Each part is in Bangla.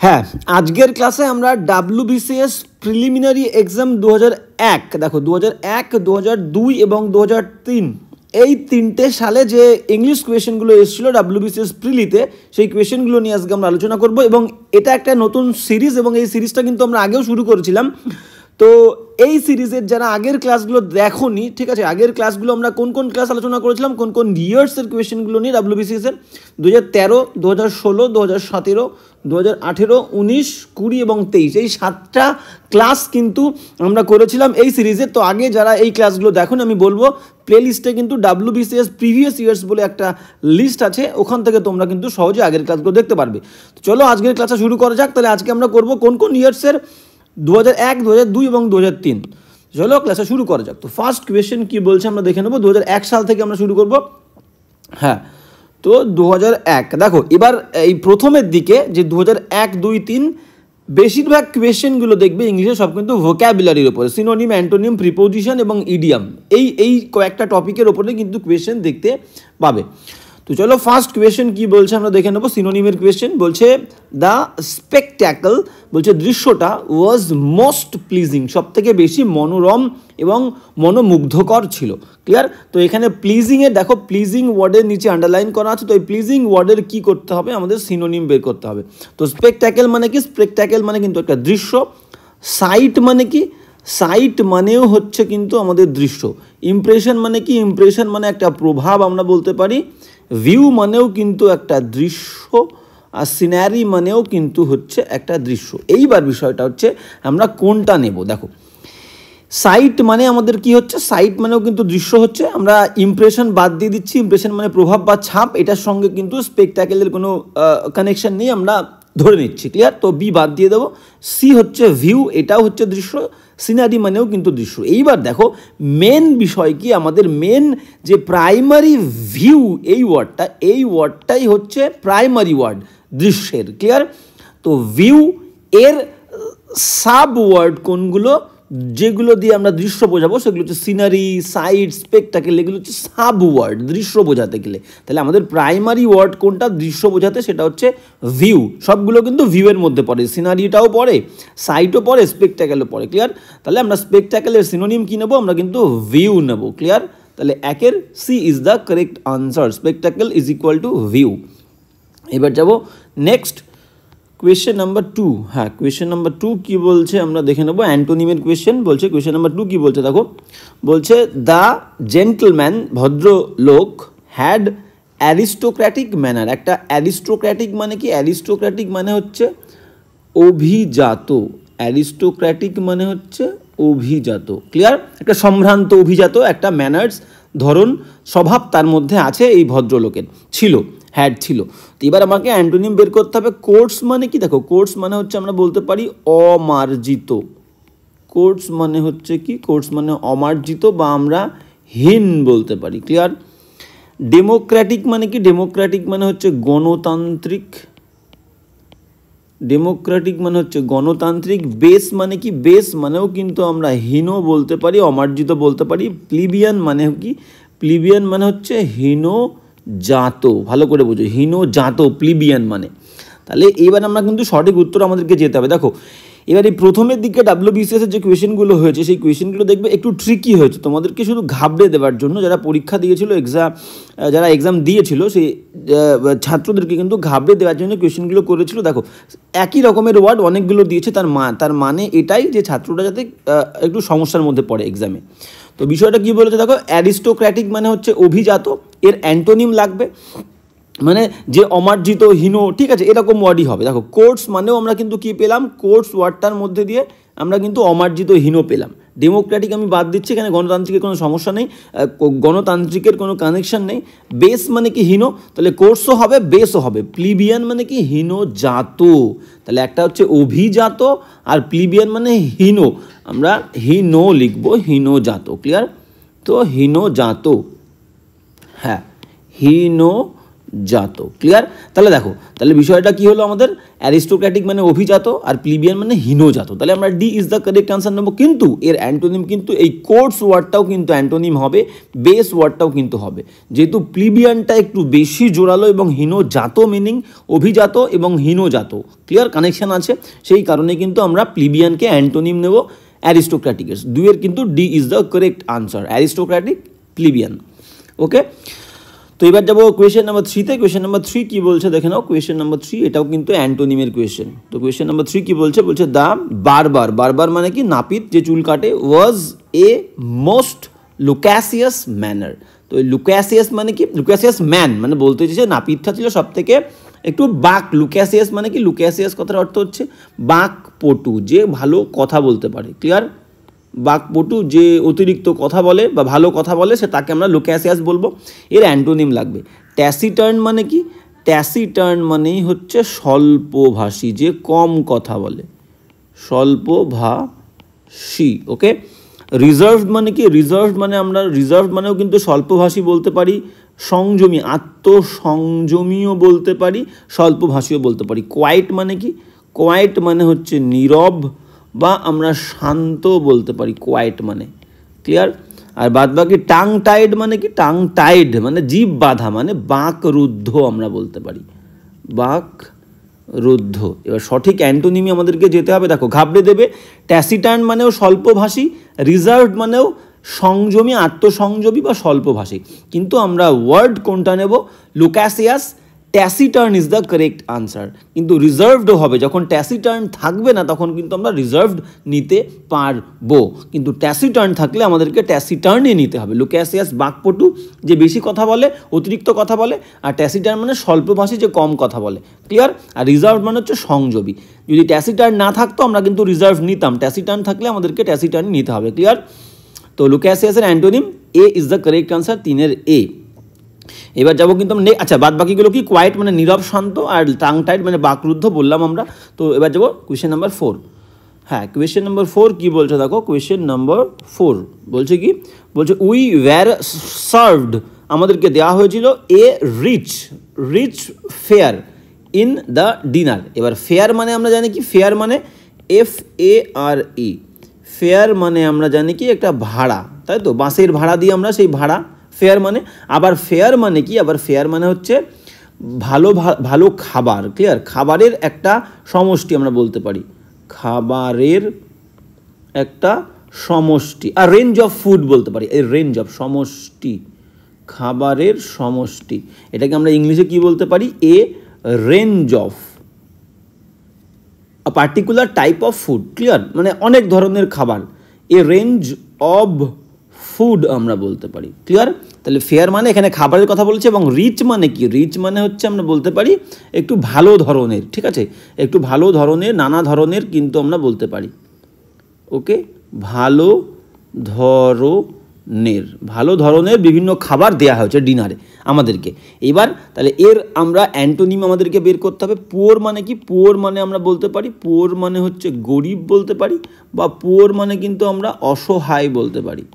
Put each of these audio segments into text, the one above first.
হ্যাঁ, আজকের ক্লাসে আমরা ডাব্লিউবিসিএস প্রিলিমিনারি এক্সাম 2001 দেখো 2001, 2002 এবং 2003 এই তিনটে সালে যে ইংলিশ কোয়েশনগুলো এসেছিলো ডাব্লিউবিসিএস প্রিলিতে সেই কোয়েশনগুলো নিয়ে আজকে আমরা আলোচনা করব এবং এটা একটা নতুন সিরিজ এবং এই সিরিজটা কিন্তু আমরা আগেও শুরু করেছিলাম। তো এই সিরিজের যারা আগের ক্লাসগুলো দেখোনি, ঠিক আছে, আগের ক্লাসগুলো আমরা কোন কোন ক্লাস আলোচনা করেছিলাম, কোন কোন ইয়ার্সের কোয়েশনগুলো নিয়ে ডাব্লিউবিসিএসের 2013, 2016, 2017, 2018, 19, 20 এবং 23 এই 7টা ক্লাস কিন্তু আমরা করেছিলাম এই সিরিজের। তো আগে যারা এই ক্লাসগুলো দেখুন, আমি বলবো প্লে লিস্টে কিন্তু ডাব্লিউবিসিএস প্রিভিয়াস ইয়ার্স বলে একটা লিস্ট আছে, ওখান থেকে তোমরা কিন্তু সহজে আগের ক্লাসগুলো দেখতে পারবে। তো চলো আজকের ক্লাসটা শুরু করা যাক। তাহলে আজকে আমরা করবো কোন কোন ইয়ার্সের 2001, 2002 এবং 2003। চলো ক্লাসটা শুরু করা যাক। তো ফার্স্ট কোয়েশ্চেন কি বলছে আমরা দেখে নেবো। 2001 সাল থেকে আমরা শুরু করব। হ্যাঁ, তো 2001 দেখো, এবার এই প্রথমের দিকে যে 2001, 2, 3 বেশিরভাগ কোয়েশ্চেনগুলো দেখবে ইংলিশে সব কিন্তু ভোক্যাবুলারির ওপরে, সিনোনিম, অ্যান্টোনিম, প্রিপোজিশন এবং ইডিয়াম, এই কয়েকটা টপিকের ওপরে কিন্তু কোয়েশ্চেন দেখতে পাবে। তো চলো ফার্স্ট কোয়েশ্চেন কি বলছে আমরা দেখে নেবো। সিনোনিমের কোয়েশ্চেন বলছে দ্য স্পেকট্যাকল, বলছে দৃশ্যটা ওয়াজ মোস্ট প্লিজিং, সব থেকে বেশি মনোরম এবং মনোমুগ্ধকর ছিল। ক্লিয়ার? তো এখানে প্লিজিংয়ের দেখো, প্লিজিং ওয়ার্ডের নিচে আন্ডারলাইন করা আছে। তো এই প্লিজিং ওয়ার্ডের কী করতে হবে, আমাদের সিনোনিম বের করতে হবে। তো স্পেকট্যাকল মানে কি? স্পেকট্যাকল মানে কিন্তু একটা দৃশ্য। সাইট মানে কি? সাইট মানেও হচ্ছে কিন্তু আমাদের দৃশ্য। ইমপ্রেশন মানে কি? ইমপ্রেশন মানে একটা প্রভাব আমরা বলতে পারি। ভিউ মানেও কিন্তু একটা দৃশ্য, আর সিনারি মানেও কিন্তু হচ্ছে একটা দৃশ্য। এইবার বিষয়টা হচ্ছে আমরা কোনটা নেব। দেখো, সাইট মানে আমাদের কি হচ্ছে, সাইট মানেও কিন্তু দৃশ্য হচ্ছে। আমরা ইমপ্রেশন বাদ দিয়ে দিচ্ছি, ইমপ্রেশন মানে প্রভাব বা ছাপ, এটার সঙ্গে কিন্তু স্পেকট্যাকলের কোনো কানেকশন নেই, আমরা ধরে নিচ্ছি। ক্লিয়ার? তো বি বাদ দিয়ে দেবো। সি হচ্ছে ভিউ, এটাও হচ্ছে দৃশ্য। সিনারি মানেও কিন্তু দৃশ্য। এইবার দেখো মেন বিষয় কি, আমাদের মেন যে প্রাইমারি ভিউ এই ওয়ার্ডটাই হচ্ছে প্রাইমারি ওয়ার্ড দৃশ্যের। ক্লিয়ার? তো ভিউ এর সাব ওয়ার্ড কোনগুলো, যেগুলো দিয়ে আমরা দৃশ্য বোঝাবো সেগুলো হচ্ছে সিনারি, সাইট, স্পেকট্যাকল, এগুলো হচ্ছে সাব ওয়ার্ড দৃশ্য বোঝাতে গেলে। তাহলে আমাদের প্রাইমারি ওয়ার্ড কোনটা দৃশ্য বোঝাতে, সেটা হচ্ছে ভিউ। সবগুলো কিন্তু ভিউয়ের মধ্যে পড়ে, সিনারিটাও পড়ে, সাইটও পড়ে, স্পেকট্যাকলও পড়ে। ক্লিয়ার? তাহলে আমরা স্পেকট্যাকলের সিনোনিম কি নেবো, আমরা কিন্তু ভিউ নেব। ক্লিয়ার? তাহলে একের C is the correct answer, spectacle is equal to view. এবার যাব নেক্সট কোয়েশ্চেন নাম্বার 2। হ্যাঁ, কোয়েশ্চেন নাম্বার 2 কী বলছে আমরা দেখে নেবো। অ্যান্টোনিমের কোয়েশ্চেন বলছে। কোয়েশ্চেন নাম্বার 2 কী বলছে দেখো, বলছে দ্য জেন্টলম্যান, ভদ্রলোক, হ্যাড অ্যারিস্টোক্র্যাটিক ম্যানার। একটা অ্যারিস্টোক্র্যাটিক মানে কি? অ্যারিস্টোক্র্যাটিক মানে হচ্ছে অভিজাত। অ্যারিস্টোক্র্যাটিক মানে হচ্ছে অভিজাত। ক্লিয়ার? একটা সম্ভ্রান্ত, অভিজাত একটা ম্যানার্স, ধরন, স্বভাব তার মধ্যে আছে এই ভদ্রলোকের, ছিল, হ্যাড ছিল। তো এবার আমাকে অ্যান্টোনিম বের করতে হবে। কোর্স মানে কি? দেখো, কোর্স মানে হচ্ছে আমরা বলতে পারি অমার্জিত। কোর্স মানে হচ্ছে কি? কোর্স মানে অমার্জিত বা আমরা হীন বলতে পারি। ক্লিয়ার? ডেমোক্র্যাটিক মানে কি? ডেমোক্র্যাটিক মানে হচ্ছে গণতান্ত্রিক। ডেমোক্র্যাটিক মানে হচ্ছে গণতান্ত্রিক। বেস মানে কি? বেস মানেও কিন্তু আমরা হীন বলতে পারি, অমার্জিত বলতে পারি। প্লিবিয়ান মানে কি? প্লিবিয়ান মানে হচ্ছে হীন জাত। ভালো করে বুঝো, হীন জাত, প্লিবিয়ান মানে। তাহলে এবার আমরা কিন্তু সঠিক উত্তর আমাদেরকে যেতে হবে। দেখো, এবার এই প্রথমের দিকে ডাব্লিউবিসিএসের যে কোয়েশনগুলো হয়েছে সেই কোয়েশনগুলো দেখবে একটু ট্রিকি হয়েছে তোমাদেরকে শুধু ঘাবড়ে দেওয়ার জন্য। যারা পরীক্ষা দিয়েছিল, যারা এক্সাম দিয়েছিল সেই ছাত্রদেরকে কিন্তু ঘাবড়ে দেওয়ার জন্য কোয়েশনগুলো করেছিল। দেখো, একই রকমের ওয়ার্ড অনেকগুলো দিয়েছে, তার মানে এটাই যে ছাত্রটা যাতে একটু সমস্যার মধ্যে পড়ে এক্সামে। তো বিষয়টা কী বলেছে দেখো, অ্যারিস্টোক্র্যাটিক মানে হচ্ছে অভিজাত, এর অ্যান্টোনিম লাগবে মানে যে অমার্জিত, হীন, ঠিক আছে, এরকম ওয়ার্ডই হবে। দেখো, কোর্স মানেও আমরা কিন্তু কী পেলাম, কোর্স ওয়ার্ডটার মধ্যে দিয়ে আমরা কিন্তু অমার্জিত, হীন পেলাম। ডেমোক্র্যাটিক আমি বাদ দিচ্ছি, এখানে গণতান্ত্রিকের কোনো সমস্যা নেই, গণতান্ত্রিকের কোনো কানেকশন নেই। বেস মানে কি? হীন, তাহলে কোর্সও হবে, বেসও হবে। প্লিবিয়ান মানে কি? হীন জাত। তাহলে একটা হচ্ছে অভিজাত আর প্লিবিয়ান মানে হীন, আমরা হীন লিখবো, হীন জাত। ক্লিয়ার? তো হীন জাত, হ্যাঁ, হীন জাত। ক্লিয়ার? তাহলে দেখো, তাহলে বিষয়টা কি হলো আমাদের, অ্যারিস্টোক্র্যাটিক মানে অভিজাত আর প্লিবিয়ান মানে হীনজাত। তাহলে আমরা D is the correct answer নেবো। কিন্তু এর অ্যান্টোনিম কিন্তু এই কোর্স ওয়ার্ডটাও কিন্তু অ্যান্টোনিম হবে, বেস ওয়ার্ডটাও কিন্তু হবে। যেহেতু প্লিবিয়ানটা একটু বেশি জোরালো এবং হীনজাত মিনিং অভিজাত এবং হীনজাত, ক্লিয়ার কানেকশন আছে, সেই কারণে কিন্তু আমরা প্লিবিয়ানকে অ্যান্টোনিম নেব অ্যারিস্টোক্র্যাটিকের। দুইয়ের কিন্তু D is the correct answer, aristocratic plebeian. Okay, তো এবার যাবো কোয়েশ্চেন নাম্বার 3-তে। কোয়েশ্চেন নাম্বার 3 কি বলছে দেখে নাও। কোয়েশ্চেন নাম্বার 3 এটাও কিন্তু অ্যান্টোনিমের কোয়েশ্চেন। তো কোয়েশ্চেন নাম্বার 3 কি বলছে, বলছে দ্য বারবার, বারবার মানে কি নাপিত যে চুল কাটে, ওয়াজ এ মোস্ট লুক্যাসিয়াস ম্যানার। তো এই লুক্যাসিয়াস মানে কি, লুক্যাসিয়াস ম্যান মানে বলতে চাইছে নাপিতটা ছিল সব থেকে একটু বাক। লুক্যাসিয়াস মানে কি, লুক্যাসিয়াস কথার অর্থ হচ্ছে বাকপটু, যে ভালো কথা বলতে পারে। ক্লিয়ার? বাকপটু, যে অতিরিক্ত কথা বলে বা ভালো কথা বলে, সে তাকে আমরা লুক্যাসিয়াস বলবো। এর অ্যান্টোনিম লাগবে ট্যাসিটার্ন। মানে কি, ট্যাসিটার্ন মানেই হচ্ছে স্বল্পভাষী, যে কম কথা বলে, স্বল্পভাষী। ওকে, রিজার্ভড মানে কি, রিজার্ভড মানে আমরা রিজার্ভড মানেও কিন্তু স্বল্পভাষী বলতে পারি, সংযমী, আত্মসংযমীও বলতে পারি, স্বল্পভাষীও বলতে পারি। কোয়াইট মানে কি, কোয়াইট মানে হচ্ছে নীরব বা আমরা শান্ত বলতে পারি কোয়াইট মানে। ক্লিয়ার? আর বাদ বাকি টাং টাইড মানে কি, টাং টাইড মানে জীব বাঁধা, মানে বাকরুদ্ধ আমরা বলতে পারি, বাকরুদ্ধ। এবার সঠিক অ্যান্টোনিমি আমাদেরকে যেতে হবে। দেখো, ঘাবড়ে দেবে, ট্যাসিটার্ন মানেও স্বল্পভাষী, রিজার্ভড মানেও সংযমী, আত্মসংযমী বা স্বল্পভাষী। কিন্তু আমরা ওয়ার্ড কোনটা নেব, লুক্যাসিয়াস। ট্যাসিটার্ন ইজ দ্য কারেক্ট আনসার। কিন্তু রিজার্ভডও হবে, যখন ট্যাসিটার্ন থাকবে না তখন কিন্তু আমরা রিজার্ভড নিতে পারবো, কিন্তু ট্যাসিটার্ন থাকলে আমাদেরকে ট্যাসিটার্নই নিতে হবে। লুক্যাসিয়াস বাকপটু, যে বেশি কথা বলে, অতিরিক্ত কথা বলে, আর ট্যাসিটার্ন মানে স্বল্পভাষী, যে কম কথা বলে। ক্লিয়ার? আর রিজার্ভ মানে হচ্ছে সংযমী। যদি ট্যাসিটার্ন না থাকতো আমরা কিন্তু রিজার্ভ নিতাম, ট্যাসিটার্ন থাকলে আমাদেরকে ট্যাসিটার্নই নিতে হবে। ক্লিয়ার? তো লুক্যাসিয়াসের antonym A is the correct answer, 3-এর এ। এবার যাবো কিন্তু আমরা, আচ্ছা বাদ বাকিগুলো কি, কোয়াইট মানে নীরব শান্ত, আর টাং টাইড মানে বাকরুদ্ধ বললাম আমরা। তো এবার যাবো কোয়েশ্চেন নাম্বার 4। হ্যাঁ, কোয়েশ্চেন নাম্বার 4 কি বলছে দেখো। কোয়েশ্চেন নাম্বার 4 বলছে কি, বলছে উই ওয়্যার সার্ভড, আমাদেরকে দেওয়া হয়েছিল a rich fare in the dinner. এবার ফেয়ার মানে আমরা জানি কি, ফেয়ার মানে FARE, ফেয়ার মানে আমরা জানি কি একটা ভাড়া, তাই তো, বাসের ভাড়া দিয়ে আমরা সেই ভাড়া ফেয়ার মানে। আবার ফেয়ার মানে কি, আবার ফেয়ার মানে হচ্ছে ভালো ভালো খাবার। ক্লিয়ার? খাবারের একটা সমষ্টি আমরা বলতে পারি, খাবারের একটা সমষ্টি। আর রেঞ্জ অফ ফুড বলতে পারি, এই রেঞ্জ অফ সমষ্টি, খাবারের সমষ্টি। এটাকে আমরা ইংলিশে কি বলতে পারি, a range of a particular type of food. Clear? মানে অনেক ধরনের খাবার, এ রেঞ্জ অফ ফুড আমরা বলতে পারি। ক্লিয়ার? তাহলে ফেয়ার মানে এখানে খাবারের কথা বলছে। এবং রিচ মানে কি, রিচ মানে হচ্ছে আমরা বলতে পারি একটু ভালো ধরনের। ঠিক আছে, একটু ভালো ধরনের, নানা ধরনের কিন্তু আমরা বলতে পারি। ওকে, ভালো ধরনের বিভিন্ন খাবার দেয়া হয়েছে ডিনারে আমাদেরকে। এবার তাহলে এর আমরা অ্যান্টোনিম আমাদেরকে বের করতে হবে। পুয়ার মানে কি, পুয়ার মানে আমরা বলতে পারি, পুয়ার মানে হচ্ছে গরিব বলতে পারি, বা পুয়ার মানে কিন্তু আমরা অসহায় বলতে পারি।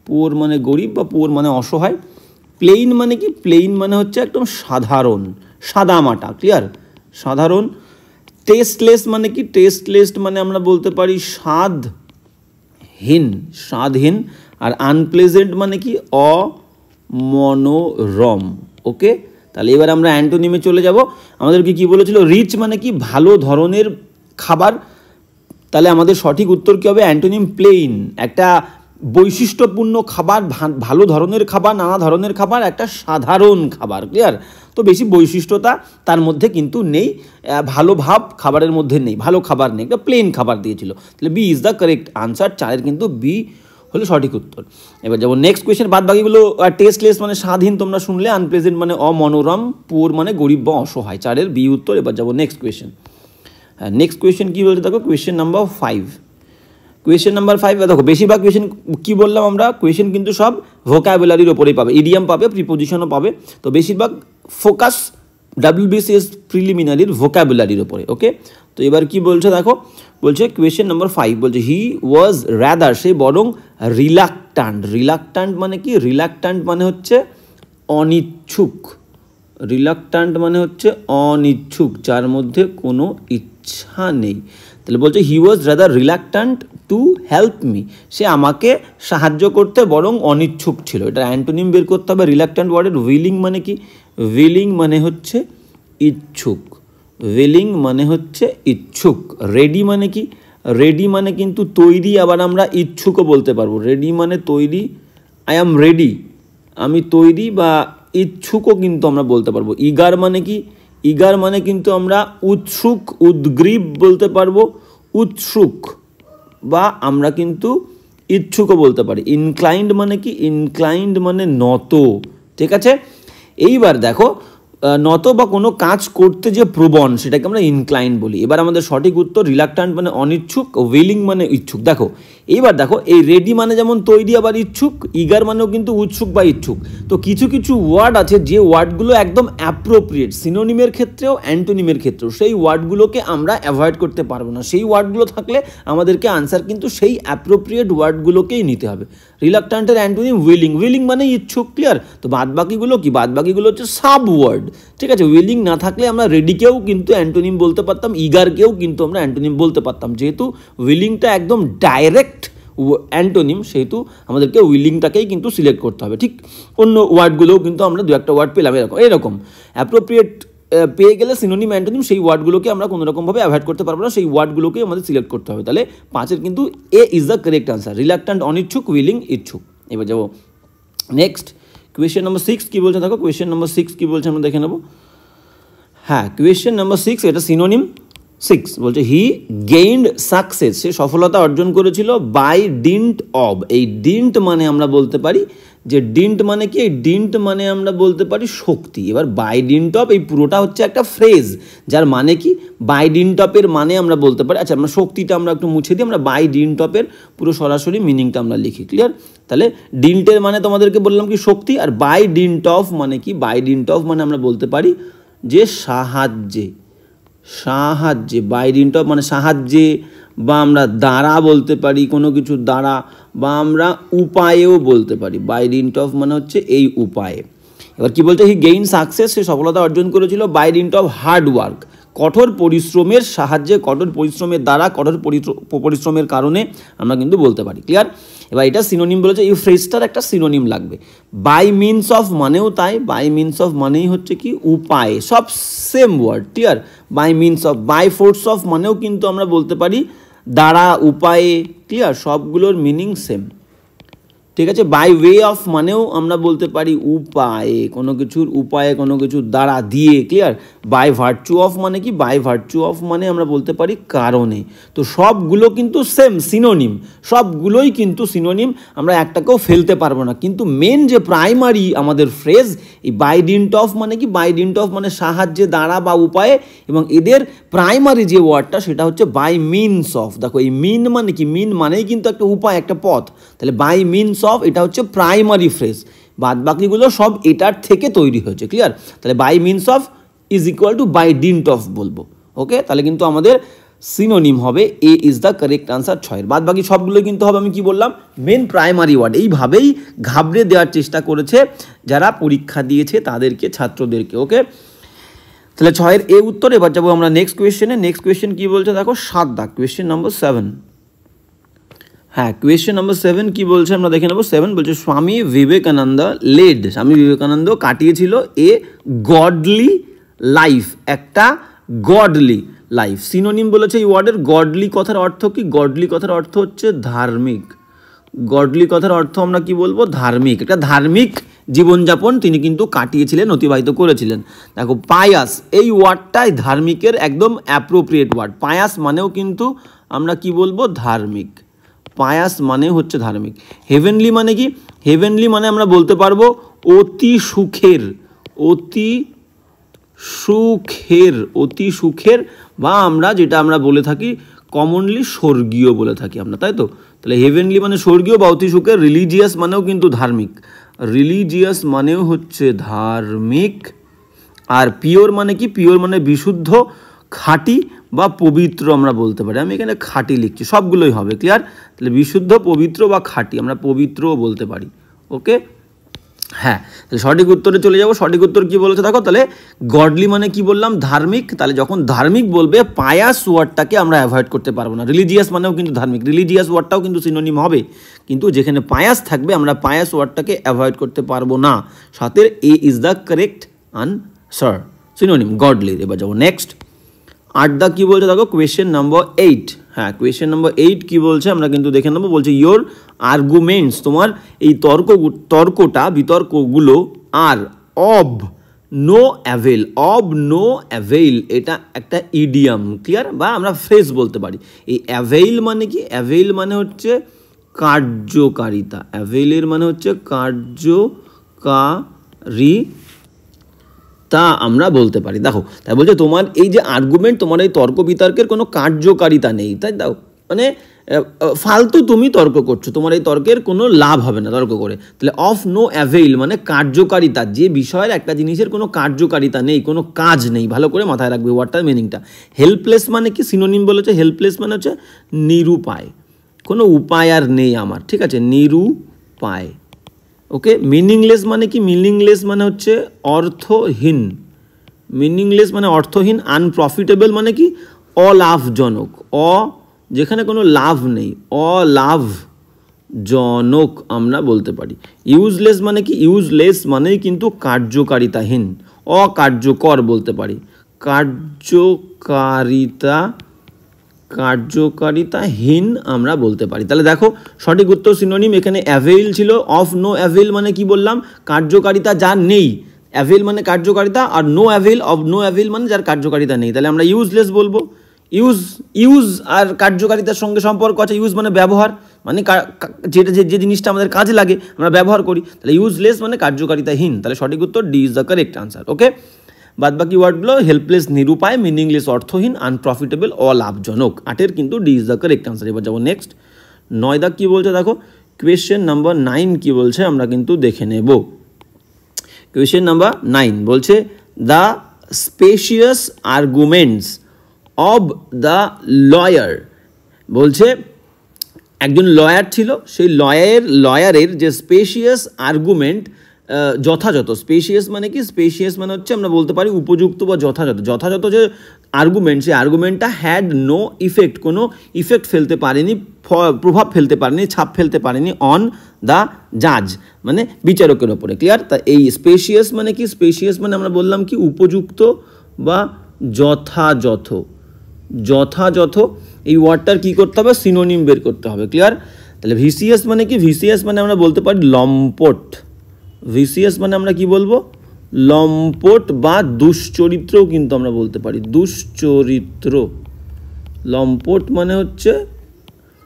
পুয়ার মানে গরিব বা পুয়ার মানে অসহায়। প্লেইন মানে কি, প্লেইন মানে হচ্ছে একদম সাধারণ, সাদামাটা। ক্লিয়ার? সাধারণ। টেস্টলেস মানে কি, টেস্টলেস মানে আমরা বলতে পারি স্বাদহীন। আর আনপ্লেজেন্ট মানে কি, অমনোরম। ওকে, তাহলে এবার আমরা অ্যান্টোনিমে চলে যাব। আমাদেরকে কি বলেছিল, রিচ মানে কি ভালো ধরনের খাবার। তাহলে আমাদের সঠিক উত্তর কী হবে, অ্যান্টোনিম প্লেইন, একটা বৈশিষ্ট্যপূর্ণ খাবার, ভালো ধরনের খাবার, নানা ধরনের খাবার, একটা সাধারণ খাবার। ক্লিয়ার? তো বেশি বৈশিষ্ট্যতা তার মধ্যে কিন্তু নেই, ভালো ভাব খাবারের মধ্যে নেই, ভালো খাবার নেই, একটা প্লেন খাবার দিয়েছিল। তাহলে B is the correct answer, 4-এর কিন্তু বি হলো সঠিক উত্তর। এবার যাবো নেক্সট কোয়েশ্চেন। বাদ বাকিগুলো টেস্টলেস মানে স্বাধীন তোমরা শুনলে, আনপ্লেজেন্ট মানে অমনোরম, পুয়ার মানে গরিব বা অসহায়, 4-এর বি উত্তর। এবার যাবো নেক্সট কোয়েশ্চেন। হ্যাঁ, নেক্সট কোয়েশ্চেন কী বলছে দেখো, কোয়েশ্চেন নাম্বার 5। কোয়েশ্চেন নাম্বার 5 দেখো, বেশিরভাগ কোয়েশ্চেন কী বললাম আমরা, কোয়েশ্চেন কিন্তু সব ভোকাবুলারির ওপরেই পাবে, ইডিয়াম পাবে, প্রিপোজিশনও পাবে। তো বেশিরভাগ ফোকাস WBCS প্রিলিমিনারির ভোকাবুলারির ওপরে। ওকে, তো এবার কি বলছে দেখো, বলছে কোয়েশ্চেন নাম্বার 5 বলছে হি ওয়াজ রাদার, সে বরং রিলাক্টান্ট মানে কি, রিলাক্টান্ট মানে হচ্ছে অনিচ্ছুক, রিলাক্ট্যান্ট মানে হচ্ছে অনিচ্ছুক, যার মধ্যে কোনো ইচ্ছা নেই। তাহলে বলছে হি ওয়াজ rather reluctant to help me, সে আমাকে সাহায্য করতে বরং অনিচ্ছুক ছিল। এটা অ্যান্টোনিম বের করতে হবে রিলাক্ট্যান্ট ওয়ার্ডের। উইলিং মানে কি? উইলিং মানে হচ্ছে ইচ্ছুক, উইলিং মানে হচ্ছে ইচ্ছুক। রেডি মানে কি? রেডি মানে কিন্তু তৈরি, আবার আমরা ইচ্ছুকও বলতে পারবো। রেডি মানে তৈরি, আই অ্যাম রেডি, আমি তৈরি বা ইচ্ছুকও কিন্তু আমরা বলতে পারবো। ইগার মানে কি? ইগার মানে কিন্তু আমরা উৎসুক, উদ্গ্রীব বলতে পারবো, উৎসুক, বা আমরা কিন্তু ইচ্ছুকও বলতে পারি। ইনক্লাইন্ড মানে কি? ইনক্লাইন্ড মানে নত, ঠিক আছে। এইবার দেখো নত বা কোনো কাজ করতে যে প্রবণ সেটাকে আমরা ইনক্লাইন্ড বলি। এবার আমাদের সঠিক উত্তর রিলাক্ট্যান্ট মানে অনিচ্ছুক, উইলিং মানে ইচ্ছুক। দেখো এইবার দেখো এই রেডি মানে যেমন তৈরি আবার ইচ্ছুক, ইগার মানেও কিন্তু উৎসুক বা ইচ্ছুক। তো কিছু কিছু ওয়ার্ড আছে যে ওয়ার্ডগুলো একদম অ্যাপ্রোপ্রিয়েট, সিনোনিমের ক্ষেত্রেও অ্যান্টোনিমের ক্ষেত্রেও, সেই ওয়ার্ডগুলোকে আমরা অ্যাভয়েড করতে পারবো না। সেই ওয়ার্ডগুলো থাকলে আমাদেরকে আনসার কিন্তু সেই অ্যাপ্রোপ্রিয়েট ওয়ার্ডগুলোকেই নিতে হবে। রিলাক্ট্যান্টের অ্যান্টোনিম উইলিং, উইলিং মানে ইচ্ছুক, ক্লিয়ার। তো বাদবাকিগুলো কি? বাদবাকিগুলো হচ্ছে সাব ওয়ার্ড, ঠিক আছে। উইলিং না থাকলে আমরা রেডিকেও কিন্তু অ্যান্টোনিম বলতে পারতাম, ইগারকেও কিন্তু আমরা অ্যান্টোনিম বলতে পারতাম। যেহেতু উইলিংটা একদম ডাইরেক্ট অ্যান্টোনিম, সেহেতু আমাদেরকে উইলিংটাকেই কিন্তু সিলেক্ট করতে হবে। ঠিক অন্য ওয়ার্ডগুলোও কিন্তু আমরা দু একটা ওয়ার্ড পেলাম এরকম অ্যাপ্রোপ্রিয়েট পেয়ে গেলে সিনোনিম অ্যান্টোনিম সেই ওয়ার্ডগুলোকে আমরা কোনো রকমভাবে অ্যাভয়েড করতে পারবো না, সেই ওয়ার্ডগুলোকেই আমাদের সিলেক্ট করতে হবে। তাহলে 5-এর কিন্তু এ is the correct answer, reluctant অনিচ্ছুক, উইলিং ইচ্ছুক। এবার যাবো নেক্সট কোয়েশ্চেন নম্বর 6 কী বলছে দেখো। কোয়েশ্চেন নম্বর 6 কী বলছে আমরা দেখে নেবো। হ্যাঁ, কোয়েশ্চেন নম্বর 6 এটা সিনোনিম। 6 বলছে হি গেইনড সাকসেস, সে সফলতা অর্জন করেছিল বাই ডিন্ট অব। এই ডিন্ট মানে আমরা বলতে পারি যে ডিন্ট মানে কি? এই ডিন্ট মানে আমরা বলতে পারি শক্তি। এবার বাই ডিন্ট অফ এই পুরোটা হচ্ছে একটা ফ্রেজ, যার মানে কি? বাই ডিন্ট অফের মানে আমরা বলতে পারি, আচ্ছা আমরা শক্তিটা আমরা একটু মুছে দিই, আমরা বাই ডিন্ট অফের পুরো সরাসরি মিনিংটা আমরা লিখি, ক্লিয়ার। তাহলে ডিন্টের মানে তোমাদেরকে বললাম কি? শক্তি। আর বাই ডিন্ট অফ মানে কি? বাই ডিন্ট অফ মানে আমরা বলতে পারি যে সাহায্যে, সাহায্যে। বাই ডিন্ট অফ মানে সাহায্যে, বা আমরা দ্বারা বলতে পারি, কোনো কিছুর দ্বারা, বা আমরা উপায়েও বলতে পারি। বাই ডিন্ট অফ মানে হচ্ছে এই উপায়ে। এবার কি বলছে? হি গেইন সাকসেস, সে সফলতা অর্জন করেছিল by dint of hard work, কঠোর পরিশ্রমের সাহায্যে, কঠোর পরিশ্রমের দ্বারা, কঠোর পরিশ্রমের কারণে আমরা কিন্তু বলতে পারি, ক্লিয়ার। এবার এটা সিনোনিম বলেছে, এই ফ্রেজটার একটা সিনোনিম লাগবে। বাই মিনস অফ মানেও তাই, বাই মিনস অফ মানেই হচ্ছে কি? উপায়ে, সব same word, clear. By means of, by force of মানেও কিন্তু আমরা বলতে পারি দ্বারা, উপায়ে, ক্লিয়ার, সবগুলোর মিনিং সেম, ঠিক আছে। বাই ওয়ে অফ মানেও আমরা বলতে পারি উপায়ে, কোনো কিছুর উপায়ে, কোনো কিছুর দ্বারা, দিয়ে, ক্লিয়ার। বাই ভার্চু অফ মানে কি? বাই ভার্চু অফ মানে আমরা বলতে পারি কারণে। তো সবগুলো কিন্তু সেম সিনোনিম, সবগুলোই কিন্তু সিনোনিম, আমরা একটাকেও ফেলতে পারবো না। কিন্তু মেন যে প্রাইমারি আমাদের ফ্রেজ, এই বাই ডিন্ট অফ মানে কি? বাই ডিন্ট অফ মানে সাহায্যে, দ্বারা বা উপায়ে, এবং এদের প্রাইমারি যে ওয়ার্ডটা সেটা হচ্ছে বাই মিনস অফ। দেখো এই মিন মানে কি? মিন মানেই কিন্তু একটা উপায়, একটা পথ। তাহলে বাই মিনস অফ এটা হচ্ছে প্রাইমারি ফ্রেজ, বাদ বাকিগুলো সব এটার থেকে তৈরি হয়েছে, ক্লিয়ার। তাহলে by means of is equal to by dint of বলবো, ওকে। তাহলে কিন্তু আমাদের সিনোনিম হবে A is the correct answer 6-এর। বাদ বাকি সবগুলোই কিন্তু হবে, আমি কি বললাম, মেন প্রাইমারি ওয়ার্ড। এইভাবেই ঘাবড়ে দেওয়ার চেষ্টা করেছে যারা পরীক্ষা দিয়েছে তাদেরকে, ছাত্রদেরকে, ওকে। তাহলে 6-এর এ উত্তর। এবার যাবো আমরা নেক্সট কোয়েশ্চেনে। নেক্সট কোয়েশ্চেন কী বলছে দেখো, 7 দাগ, কোয়েশ্চেন নম্বর 7। হ্যাঁ, কোয়েশ্চেন নম্বর 7 কী বলছে আমরা দেখে নেবো। 7 বলছে স্বামী বিবেকানন্দ লেড, স্বামী বিবেকানন্দ কাটিয়েছিল এ গডলি লাইফ, একটা গডলি লাইফ। সিনোনিম বলেছে এই ওয়ার্ডের। গডলি কথার অর্থ কি? গডলি কথার অর্থ হচ্ছে ধার্মিক। গডলি কথার অর্থ আমরা কি বলবো? ধার্মিক। একটা ধার্মিক জীবনযাপন তিনি কিন্তু কাটিয়েছিলেন, অতিবাহিত করেছিলেন। দেখো পায়াস, এই ওয়ার্ডটাই ধার্মিকের একদম অ্যাপ্রোপ্রিয়েট ওয়ার্ড। পায়াস মানেও কিন্তু আমরা কি বলবো? ধার্মিক। পায়াস মানে হচ্ছে ধার্মিক। হেভেনলি মানে কি? হেভেনলি মানে আমরা বলতে পারবো অতি সুখের, অতি সুখের, অতি সুখের, বা আমরা যেটা আমরা বলে থাকি কমনলি স্বর্গীয় বলে থাকি আমরা, তাই তো। তাহলে হেভেনলি মানে স্বর্গীয় বা অতি সুখের। রিলিজিয়াস মানেও কিন্তু ধার্মিক, রিলিজিয়াস মানেও হচ্ছে ধার্মিক। আর পিওর মানে কি? পিওর মানে বিশুদ্ধ, খাঁটি বা পবিত্র আমরা বলতে পারি। আমি এখানে খাঁটি লিখছি, সবগুলোই হবে, ক্লিয়ার। তাহলে বিশুদ্ধ, পবিত্র বা খাঁটি, আমরা পবিত্রও বলতে পারি, ওকে। হ্যাঁ, তাহলে সঠিক উত্তরে চলে যাব। সঠিক উত্তর কি বলেছে দেখো, তাহলে গডলি মানে কি বললাম, ধার্মিক। তাহলে যখন ধার্মিক বলবে, পায়াস ওয়ার্ডটাকে আমরা অ্যাভয়েড করতে পারবো না। রিলিজিয়াস মানেও কিন্তু ধার্মিক, রিলিজিয়াস ওয়ার্ডটাও কিন্তু সিনোনিম হবে, কিন্তু যেখানে পায়াস থাকবে আমরা পায়াস ওয়ার্ডটাকে অ্যাভয়েড করতে পারবো না। সাথের A is the correct answer, synonym godly. এবার যাবো নেক্সট। 8 কি বলছে দেখো, কোয়েশ্চেন নাম্বার 8। হ্যাঁ, কোয়েশ্চেন নাম্বার 8 কি বলছে আমরা কিন্তু দেখে নেবো। বলছে ইয়োর আর্গুমেন্টস, তোমার এই বিতর্কগুলো আর of no avail. Of no avail এটা একটা ইডিয়াম, ক্লিয়ার, বা আমরা ফ্রেজ বলতে পারি। এই অ্যাভেইল মানে কি? অ্যাভেইল মানে হচ্ছে কার্যকারিতা। অ্যাভেইলের মানে হচ্ছে কার্যকারিতা আমরা বলতে পারি। দেখো, তাই বলছে তোমার এই যে আর্গুমেন্ট, তোমার এই তর্ক বিতর্কের কোনো কার্যকারিতা নেই, তাই দাও, মানে ফালতু তুমি তর্ক করছো, তোমার এই তর্কের কোনো লাভ হবে না তর্ক করে। তাহলে অফ নো অ্যাভেইল মানে কার্যকারিতা, যে বিষয়ের একটা জিনিসের কোনো কার্যকারিতা নেই, কোনো কাজ নেই। ভালো করে মাথায় রাখবে ওয়ার্ডটার মিনিংটা। হেল্পলেস মানে কি? সিনোনিম বলেছে। হেল্পলেস মানে হচ্ছে নিরুপায়, কোনো উপায় আর নেই আমার, ঠিক আছে, নিরুপায়। ওকে, মিনিংলেস মানে কি? মিনিংলেস মানে হচ্ছে অর্থহীন। মিনিংলেস মানে অর্থহীন। আনপ্রফিটেবল মানে কি? অলাভজনক। যেখানে কোনো লাভ নেই, অলাভজনক আমরা বলতে পারি। ইউজলেস মানে কি? ইউজলেস মানেই কিন্তু কার্যকারিতাহীন, অকার্যকর বলতে পারি। কার্যকারিতাহীন আমরা বলতে পারি। তাহলে দেখো, সঠিক উত্তর সিনোনিম এখানে অ্যাভেইল ছিল। অফ নো অ্যাভেইল মানে কি বললাম? কার্যকারিতা যার নেই। অ্যাভেইল মানে কার্যকারিতা, আর no avail, of no avail মানে যার কার্যকারিতা নেই। তাহলে আমরা ইউজলেস বলবো। ইউজ আর কার্যকারিতার সঙ্গে সম্পর্ক আছে। ইউজ মানে ব্যবহার, মানে যে জিনিসটা আমাদের কাজে লাগে আমরা ব্যবহার করি। তাহলে ইউজলেস মানে কার্যকারিতাহীন। তাহলে সঠিক উত্তর D is the correct answer. Okay, বাদ বাকি ওয়ার্ডগুলো হেল্পলেস নিরুপায়, মিনিংলেস অর্থহীন, আনপ্রফিটেবল অলাভজনক। 8 কিন্তু D is the correct answer. এবার যাবো নেক্সট। 9 কি বলছে দেখো, কোয়েশ্চেন নাম্বার 9 কি বলছে আমরা কিন্তু দেখে নেব। কোয়েশ্চেন নাম্বার 9 বলছে the spacious arguments of the lawyer. বলছে একজন লয়ার ছিল, সেই লয়ারের যে স্পেশিয়াস আর্গুমেন্ট, যথাযথ। স্পেশিয়াস মানে কি? স্পেশিয়াস মানে হচ্ছে আমরা বলতে পারি উপযুক্ত বা যথাযথ যে আর্গুমেন্ট, সেই আর্গুমেন্টটা হ্যাড নো ইফেক্ট, কোনো ইফেক্ট ফেলতে পারেনি, প্রভাব ফেলতে পারেনি, ছাপ ফেলতে পারেনি অন দ্য জাজ মানে বিচারকের ওপরে, ক্লিয়ার। তা এই স্পেশিয়াস মানে কি? স্পেশিয়াস মানে আমরা বললাম কি উপযুক্ত বা যথাযথ। এই ওয়ার্ডটার কী করতে হবে? সিনোনিম বের করতে হবে, ক্লিয়ার। তাহলে ভিসিএস মানে কি? ভিসিএস মানে আমরা বলতে পারি লম্পট। ভিসিএস মানে আমরা কি বলবো? লম্পট বা দুশ্চরিত্রও কিন্তু আমরা বলতে পারি। দুশ্চরিত্র, লম্পট মানে হচ্ছে,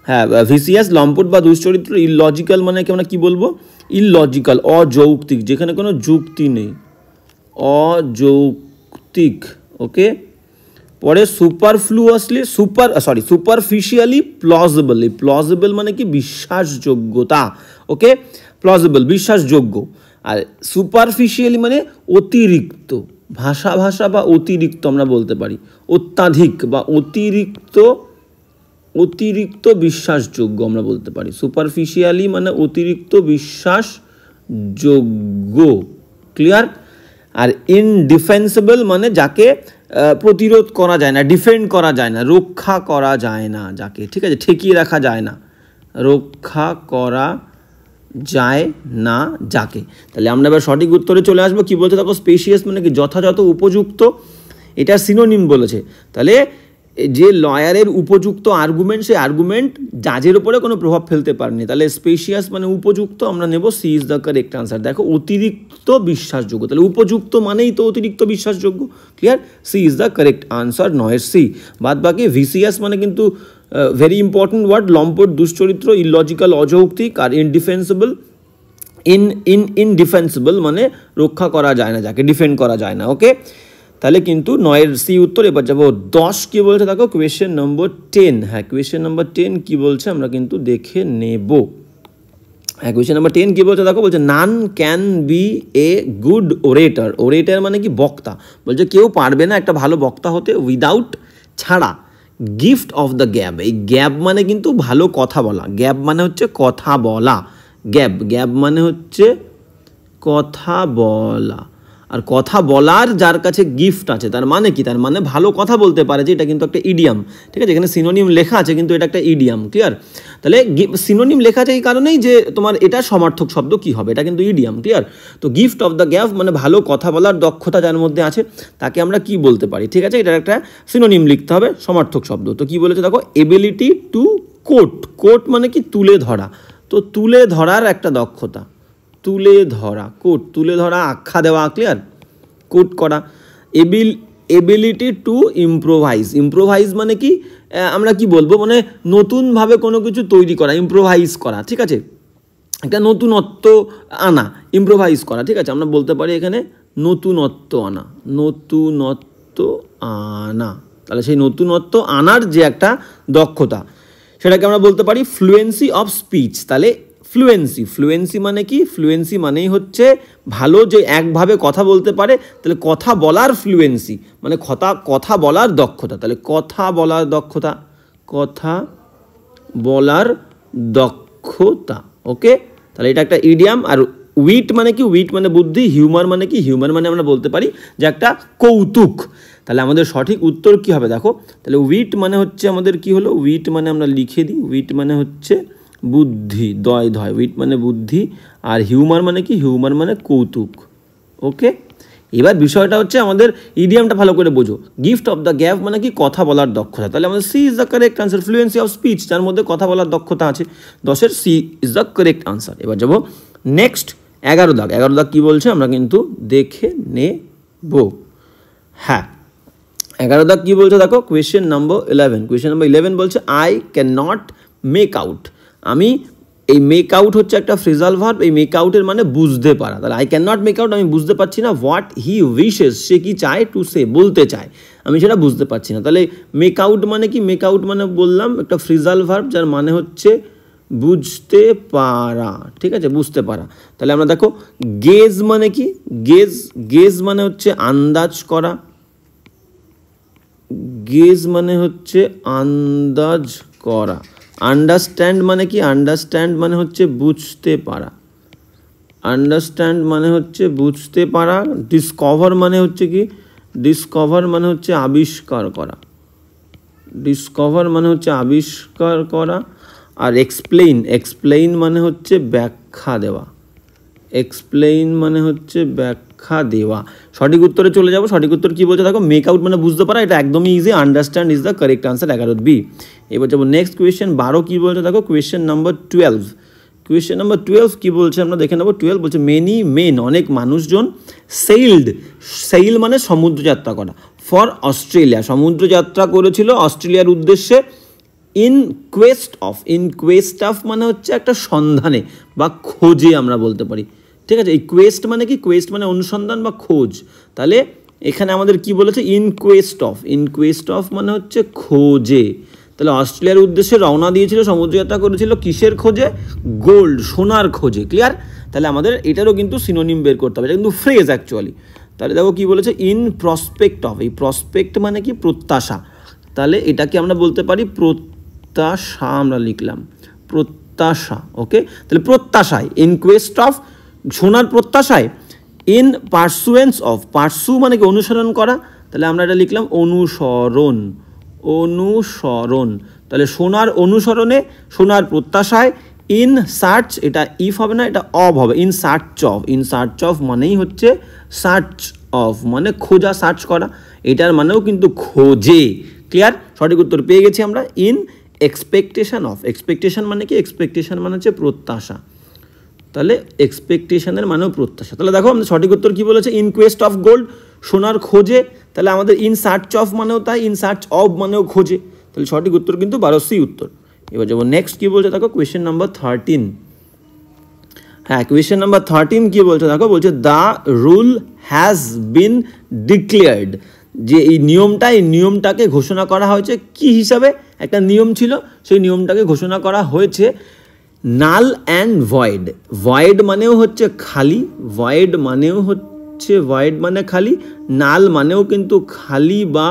হ্যাঁ, ভিসিএস লম্পট বা দুশ্চরিত্র। ইললজিক্যাল মানে কি আমরা কি বলবো? ইললজিক্যাল, অযৌক্তিক, যেখানে কোনো যুক্তি নেই, অযৌক্তিক। ওকে, পরে সুপারফিশিয়ালি প্লজিবল। এই প্লজিবল মানে কি? বিশ্বাসযোগ্যতা। ওকে, প্লজিবল বিশ্বাসযোগ্য। আর সুপারফিশিয়ালি মানে অতিরিক্ত, ভাষা বা অতিরিক্ত আমরা বলতে পারি, অত্যাধিক বা অতিরিক্ত বিশ্বাসযোগ্য আমরা বলতে পারি। সুপারফিশিয়ালি মানে অতিরিক্ত বিশ্বাসযোগ্য, ক্লিয়ার। আর ইনডিফেন্সিবল মানে যাকে প্রতিরোধ করা যায় না, ডিফেন্ড করা যায় না, রক্ষা করা যায় না যাকে, ঠিক আছে, ঠেকিয়ে রাখা যায় না, রক্ষা করা যায় না যাকে। তাহলে আমরা এবার সঠিক উত্তরে চলে আসবো। কি বলছে দেখো, স্পেশিয়াস মানে কি? যথাযথ, উপযুক্ত, এটা সিনোনিম বলেছে। তাহলে যে লয়ারের উপযুক্ত আর্গুমেন্ট, সেই আর্গুমেন্ট জাজের উপরে কোনো প্রভাব ফেলতে পারেনি। তাহলে স্পেশিয়াস মানে উপযুক্ত, আমরা নেব C is the correct answer. দেখো, অতিরিক্ত বিশ্বাসযোগ্য, তাহলে উপযুক্ত মানেই তো অতিরিক্ত বিশ্বাসযোগ্য, clear. C is the correct answer, 9 C. বাদ বাকি ভিসিএস মানে কিন্তু ভেরি ইম্পর্টেন্ট ওয়ার্ড। লম্পট, দুশ্চরিত্র, ইললজিক্যাল, অযৌক্তিক। আর ইনডিফেন্সিবল মানে রক্ষা করা যায় না যাকে, ডিফেন্ড করা যায় না। ওকে, তাহলে কিন্তু 9 সি উত্তর। এবার যাবো 10 কি বলছে দেখো, কোয়েশ্চেন নম্বর 10। হ্যাঁ, কোয়েশ্চেন নম্বর 10 কি বলছে আমরা কিন্তু দেখে নেব। হ্যাঁ, কোয়েশ্চেন নম্বর 10 কি বলছে দেখো, বলছে none can be a good orator. Orator মানে কি? বক্তা। বলছে কেউ পারবে না একটা ভালো বক্তা হতে উইদাউট, ছাড়া, গিফট অফ দ্য গ্যাব। এই গ্যাব মানে কিন্তু ভালো কথা বলা। গ্যাব মানে হচ্ছে কথা বলা। গ্যাব মানে হচ্ছে কথা বলা। আর কথা বলার যার কাছে গিফট আছে তার মানে কি, তার মানে ভালো কথা বলতে পারে, যে এটা কিন্তু একটা ইডিয়াম। ঠিক আছে, এখানে সিনোনিম লেখা আছে কিন্তু এটা একটা ইডিয়াম। ক্লিয়ার? তাহলে সিনোনিম লেখা আছে এই কারণেই যে তোমার এটা সমার্থক শব্দ কি হবে, এটা কিন্তু ইডিয়াম। ক্লিয়ার? তো গিফট অফ দ্য গ্যাভ মানে ভালো কথা বলার দক্ষতা যার মধ্যে আছে তাকে আমরা কি বলতে পারি। ঠিক আছে, এটার একটা সিনোনিম লিখতে হবে, সমার্থক শব্দ। তো কি বলেছে দেখো, এবিলিটি টু কোট। কোট মানে কি, তুলে ধরা। তো তুলে ধরার একটা দক্ষতা, তুলে ধরা, কোট তুলে ধরা, আখ্যা দেওয়া। ক্লিয়ার? কোট করা। Ability to improvise. ইম্প্রোভাইজ মানে কি, আমরা কি বলবো, মানে নতুনভাবে কোনো কিছু তৈরি করা, ইম্প্রোভাইজ করা। ঠিক আছে, একটা নতুনত্ব আনা, ইম্প্রোভাইজ করা। ঠিক আছে, আমরা বলতে পারি এখানে নতুনত্ব আনা, নতুনত্ব আনা। তাহলে সেই নতুনত্ব আনার যে একটা দক্ষতা সেটাকে আমরা বলতে পারি ফ্লুয়েন্সি অফ স্পিচ। তাহলে ফ্লুয়েন্সি মানে কি, ফ্লুয়েন্সি মানেই হচ্ছে ভালো যে একভাবে কথা বলতে পারে। তাহলে কথা বলার ফ্লুয়েন্সি মানে কথা বলার দক্ষতা। তাহলে কথা বলার দক্ষতা, কথা বলার দক্ষতা। ওকে, তাহলে এটা একটা ইডিয়াম। আর উইট মানে কি, উইট মানে বুদ্ধি। হিউমার মানে কি, হিউমার মানে আমরা বলতে পারি যে একটা কৌতুক। তাহলে আমাদের সঠিক উত্তর কি হবে দেখো, তাহলে উইট মানে হচ্ছে আমাদের কি হলো, উইট মানে আমরা লিখে দিই, উইট মানে হচ্ছে বুদ্ধি, দয় ধয়, উইট মানে বুদ্ধি। আর হিউমার মানে কি, হিউমার মানে কৌতুক। ওকে, এবার বিষয়টা হচ্ছে আমাদের ইডিয়ামটা ভালো করে বোঝো। গিফট অফ দ্য গ্যাভ মানে কি, কথা বলার দক্ষতা। তাহলে আমাদের C is the correct answer, fluency of speech, যার মধ্যে কথা বলার দক্ষতা আছে। 10-এর C is the correct answer. এবার যাবো নেক্সট 11 দাগ। 11 দাগ কী বলছে আমরা কিন্তু দেখে নেব। হ্যাঁ, 11 দাগ কী বলছে দেখো, কোয়েশ্চেন নাম্বার 11। কোয়েশ্চেন নাম্বার 11 বলছে I can not make out. আমি, এই মেক আউট হচ্ছে একটা ফ্রেজাল ভার্ব। এই মেক আউটের মানে বুঝতে পারা। তাহলে I can not make out, আমি বুঝতে পারছি না হোয়াট হি উইশেস, সে কি চায়, টু সে, বলতে চায়, আমি সেটা বুঝতে পারছি না। তাহলে মেক আউট মানে কি, মেক আউট মানে বললাম একটা ফ্রেজাল ভার্ব যার মানে হচ্ছে বুঝতে পারা। ঠিক আছে, বুঝতে পারা। তাহলে আমরা দেখো গেজ মানে কি, গেজ মানে হচ্ছে আন্দাজ করা। গেজ মানে হচ্ছে আন্দাজ করা। আন্ডারস্ট্যান্ড মানে কি, আন্ডারস্ট্যান্ড মানে হচ্ছে বুঝতে পারা। আন্ডারস্ট্যান্ড মানে হচ্ছে বুঝতে পারা। ডিসকভার মানে হচ্ছে কি, ডিসকভার মানে হচ্ছে আবিষ্কার করা। ডিসকভার মানে হচ্ছে আবিষ্কার করা। আর এক্সপ্লেইন মানে হচ্ছে ব্যাখ্যা দেওয়া। এক্সপ্লেইন মানে হচ্ছে ব্যাখ্যা দেওয়া। সঠিক উত্তরে চলে যাব। সঠিক উত্তর কী বলছে দেখো, মেক আউট মানে বুঝতে পারা, এটা একদমই easy. Understand is the correct answer, 11 B. এবার যাবো নেক্সট কোয়েশ্চেন 12 কী বলছে দেখো, কোয়েশ্চেন নাম্বার 12। কোয়েশ্চেন নাম্বার 12 কী বলছে আমরা দেখে নেবো। 12 বলছে মেনি মেন, অনেক মানুষজন সেইল মানে সমুদ্রযাত্রা করা, ফর অস্ট্রেলিয়া, সমুদ্রযাত্রা করেছিল অস্ট্রেলিয়ার উদ্দেশ্যে। ইন কোয়েস্ট অফ মানে হচ্ছে একটা সন্ধানে বা খোঁজে আমরা বলতে পারি। ঠিক আছে, এই কোয়েস্ট মানে কি, কোয়েস্ট মানে অনুসন্ধান বা খোঁজ। তাহলে এখানে আমাদের কি বলেছে, ইন কোয়েস্ট অফ মানে হচ্ছে খোঁজে। তাহলে অস্ট্রেলিয়ার উদ্দেশ্যে রওনা দিয়েছিল, সমুদ্রযাত্রা করেছিল কিসের খোঁজে, গোল্ড, সোনার খোঁজে। ক্লিয়ার? তাহলে আমাদের এটারও কিন্তু সিনোনিম বের করতে হবে, এটা কিন্তু ফ্রেজ অ্যাকচুয়ালি। তাহলে দেখো কি বলেছে, ইন প্রসপেক্ট অফ। এই প্রসপেক্ট মানে কি, প্রত্যাশা। তাহলে এটাকে আমরা বলতে পারি প্রত্যাশা, আমরা লিখলাম প্রত্যাশা। ওকে, তাহলে প্রত্যাশায়, ইন কোয়েস্ট অফ সোনার প্রত্যাশায়। ইন পারসুয়েন্স অফ, পারসু মানে কি অনুসরণ করা, তাহলে আমরা এটা লিখলাম অনুসরণ। তাহলে সোনার অনুসরণে, সোনার প্রত্যাশায়। ইন সার্চ, এটা ইফ হবে না, এটা অফ হবে, ইন সার্চ অফ মানেই হচ্ছে সার্চ অফ মানে খোঁজা, সার্চ করা, এটার মানেও কিন্তু খোঁজে। ক্লিয়ার? সঠিক উত্তর পেয়ে গেছি আমরা। ইন এক্সপেকটেশন অফ, এক্সপেকটেশন মানে কি, এক্সপেকটেশন মানে হচ্ছে প্রত্যাশা। তাহলে এক্সপেকটেশনের মানেও প্রত্যাশা। তাহলে দেখো আমাদের সঠিক উত্তর কী বলেছে, ইন কোয়েস্ট অফ গোল্ড, সোনার খোঁজে। তাহলে আমাদের ইন সার্চ অফ মানেও তাই, ইন সার্চ অফ মানেও খোঁজে। তাহলে সঠিক উত্তর কিন্তু 12 উত্তর। এবার যাবো নেক্সট কী বলছে দেখো, কোয়েশ্চেন নাম্বার 13। হ্যাঁ, কোয়েশ্চেন নাম্বার 13 কী বলছে দেখো, বলছে the rule has been declared. যে এই নিয়মটাকে ঘোষণা করা হয়েছে কি হিসাবে, একটা নিয়ম ছিল, সেই নিয়মটাকে ঘোষণা করা হয়েছে নাল অ্যান্ড ভয়েড। ভয়েড মানেও হচ্ছে খালি, ভয়েড মানে খালি, নাল মানেও কিন্তু খালি বা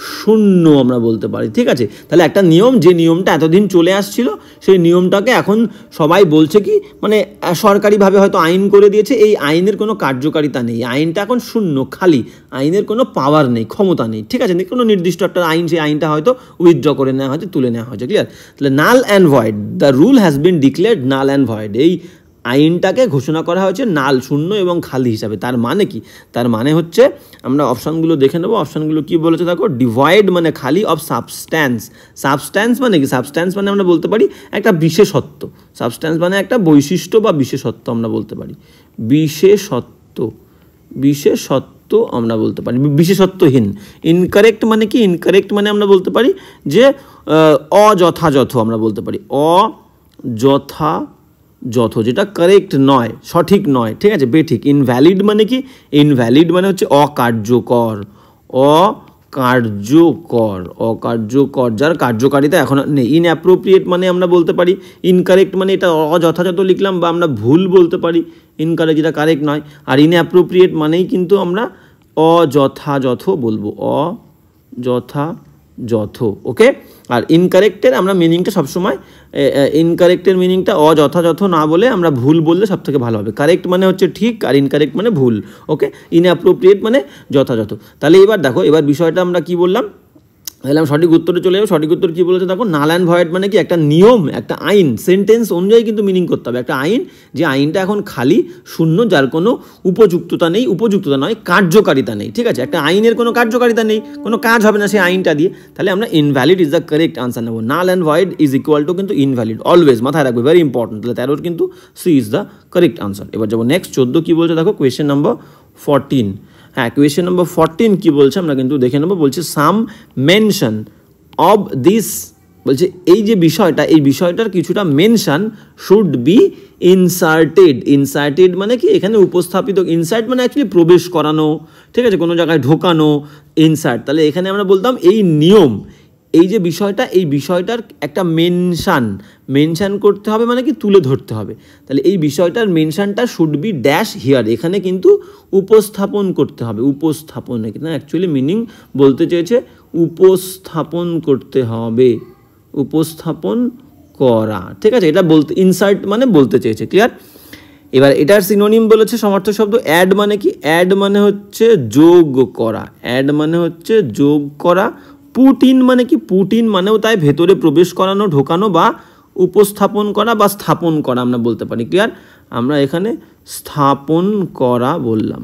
শূন্য আমরা বলতে পারি, ঠিক আছে। তাহলে একটা নিয়ম, যে নিয়মটা এতদিন চলে আসছিল, সেই নিয়মটাকে এখন সবাই বলছে কি মানে সরকারিভাবে হয়তো আইন করে দিয়েছে, এই আইনের কোনো কার্যকারিতা নেই, আইনটা এখন শূন্য, খালি, আইনের কোনো পাওয়ার নেই, ক্ষমতা নেই, ঠিক আছে। কোনো নির্দিষ্ট একটা আইন, সেই আইনটা হয়তো উইথড্র করে নেওয়া হয়েছে, তুলে নেওয়া হয়েছে, ক্লিয়ার। তাহলে নাল and void, the rule has been declared null and void, এই আইনটাকে ঘোষণা করা হয়েছে নাল, শূন্য এবং খালি হিসাবে। তার মানে কি? তার মানে হচ্ছে, আমরা অপশানগুলো দেখে নেবো, অপশানগুলো কি বলেছে দেখো। ডিভয়েড মানে খালি, অফ সাবস্ট্যান্স, সাবস্ট্যান্স মানে কি? সাবস্ট্যান্স মানে আমরা বলতে পারি একটা বিশেষত্ব, সাবস্ট্যান্স মানে একটা বৈশিষ্ট্য বা বিশেষত্ব আমরা বলতে পারি, বিশেষত্ব, বিশেষত্ব আমরা বলতে পারি, বিশেষত্বহীন। ইনকারেক্ট মানে কি? ইনকারেক্ট মানে আমরা বলতে পারি যে অযথাযথ আমরা বলতে পারি, অযথাযথ, যেটা কারেক্ট নয়, সঠিক নয়, ঠিক আছে, বেঠিক। ইনভ্যালিড মানে কি? ইনভ্যালিড মানে হচ্ছে অকার্যকর, অকার্যকর, অকার্যকর, যার কার্যকারিতা এখন নেই। ইনঅ্যাপ্রোপ্রিয়েট মানে আমরা বলতে পারি, ইনকারেক্ট মানে এটা অযথাযথ লিখলাম বা আমরা ভুল বলতে পারি, ইনকারেক্ট যেটা কারেক্ট নয়। আর ইনঅ্যাপ্রোপ্রিয়েট মানেই কিন্তু আমরা অযথাযথ বলবো, অযথাযথ, ওকে। আর ইনকারেক্টের আমরা মিনিংটা সবসময়, ইনকারেক্টের মিনিংটা অযথাযথ না বলে আমরা ভুল বললে সব থেকে ভালো হবে। কারেক্ট মানে হচ্ছে ঠিক, আর ইনকারেক্ট মানে ভুল, ওকে। ইনঅ্যাপ্রোপ্রিয়েট মানে যথাযথ। তাহলে এবার দেখো, এবার বিষয়টা আমরা কি বললাম, তাহলে আমি সঠিক উত্তরে চলে যাবো। সঠিক উত্তর কী বলেছে দেখো, নাল অ্যান্ড ভয়েড মানে কি? একটা নিয়ম, একটা আইন, সেন্টেন্স অনুযায়ী কিন্তু মিনিং করতে হবে। একটা আইন, যে আইনটা এখন খালি, শূন্য, যার কোনো উপযুক্ততা নেই, উপযুক্ততা নয়, কার্যকারিতা নেই, ঠিক আছে। একটা আইনের কোনো কার্যকারিতা নেই, কোনো কাজ হবে না সেই আইনটা দিয়ে, তাহলে আমরা invalid is the correct answer নেবো। Null and void is equal to কিন্তু ইনভ্যালিড, অলওয়েজ মাথায় রাখবে, ভেরি ইম্পর্টেন্ট। তাহলে 13 কিন্তু C is the correct answer. এবার যাবো নেক্সট 14 কী বলছে দেখো, কোয়েশ্চেন নম্বর 14। হ্যাঁ, কোয়েশ্চেন নম্বর 14 কী বলছে আমরা কিন্তু দেখে নেবো। বলছে সাম মেনশন অব দিস, বলছে এই যে বিষয়টা, এই বিষয়টার কিছুটা mention should be inserted. Inserted মানে কি? এখানে উপস্থাপিত, ইনসার্ট মানে অ্যাকচুয়ালি প্রবেশ করানো, ঠিক আছে, কোনো জায়গায় ঢোকানো, ইনসার্ট। তাহলে এখানে আমরা বলতাম এই নিয়ম, এই যে বিষয়টা, এই বিষয়টার একটা মেনশান করতে হবে, মানে কি? তুলে ধরতে হবে। তাহলে এই বিষয়টার মেনশানটা শুড বি ড্যাশ হিয়ার, এখানে কিন্তু উপস্থাপন করতে হবে। উপস্থাপন এখানে অ্যাকচুয়ালি মিনিং বলতে চেয়েছে উপস্থাপন করতে হবে, উপস্থাপন করা, ঠিক আছে, এটা বলতে, ইনসার্ট মানে বলতে চেয়েছে, ক্লিয়ার। এবার এটার সিনোনিম বলেছে সমার্থক শব্দ অ্যাড মানে কি? অ্যাড মানে হচ্ছে যোগ করা, অ্যাড মানে হচ্ছে যোগ করা। পুট ইন মানে কি? পুট ইন মানেও তাই ভেতরে প্রবেশ করানো, ঢোকানো বা উপস্থাপন করা বা স্থাপন করা আমরা বলতে পারি, ক্লিয়ার। আমরা এখানে স্থাপন করা বললাম,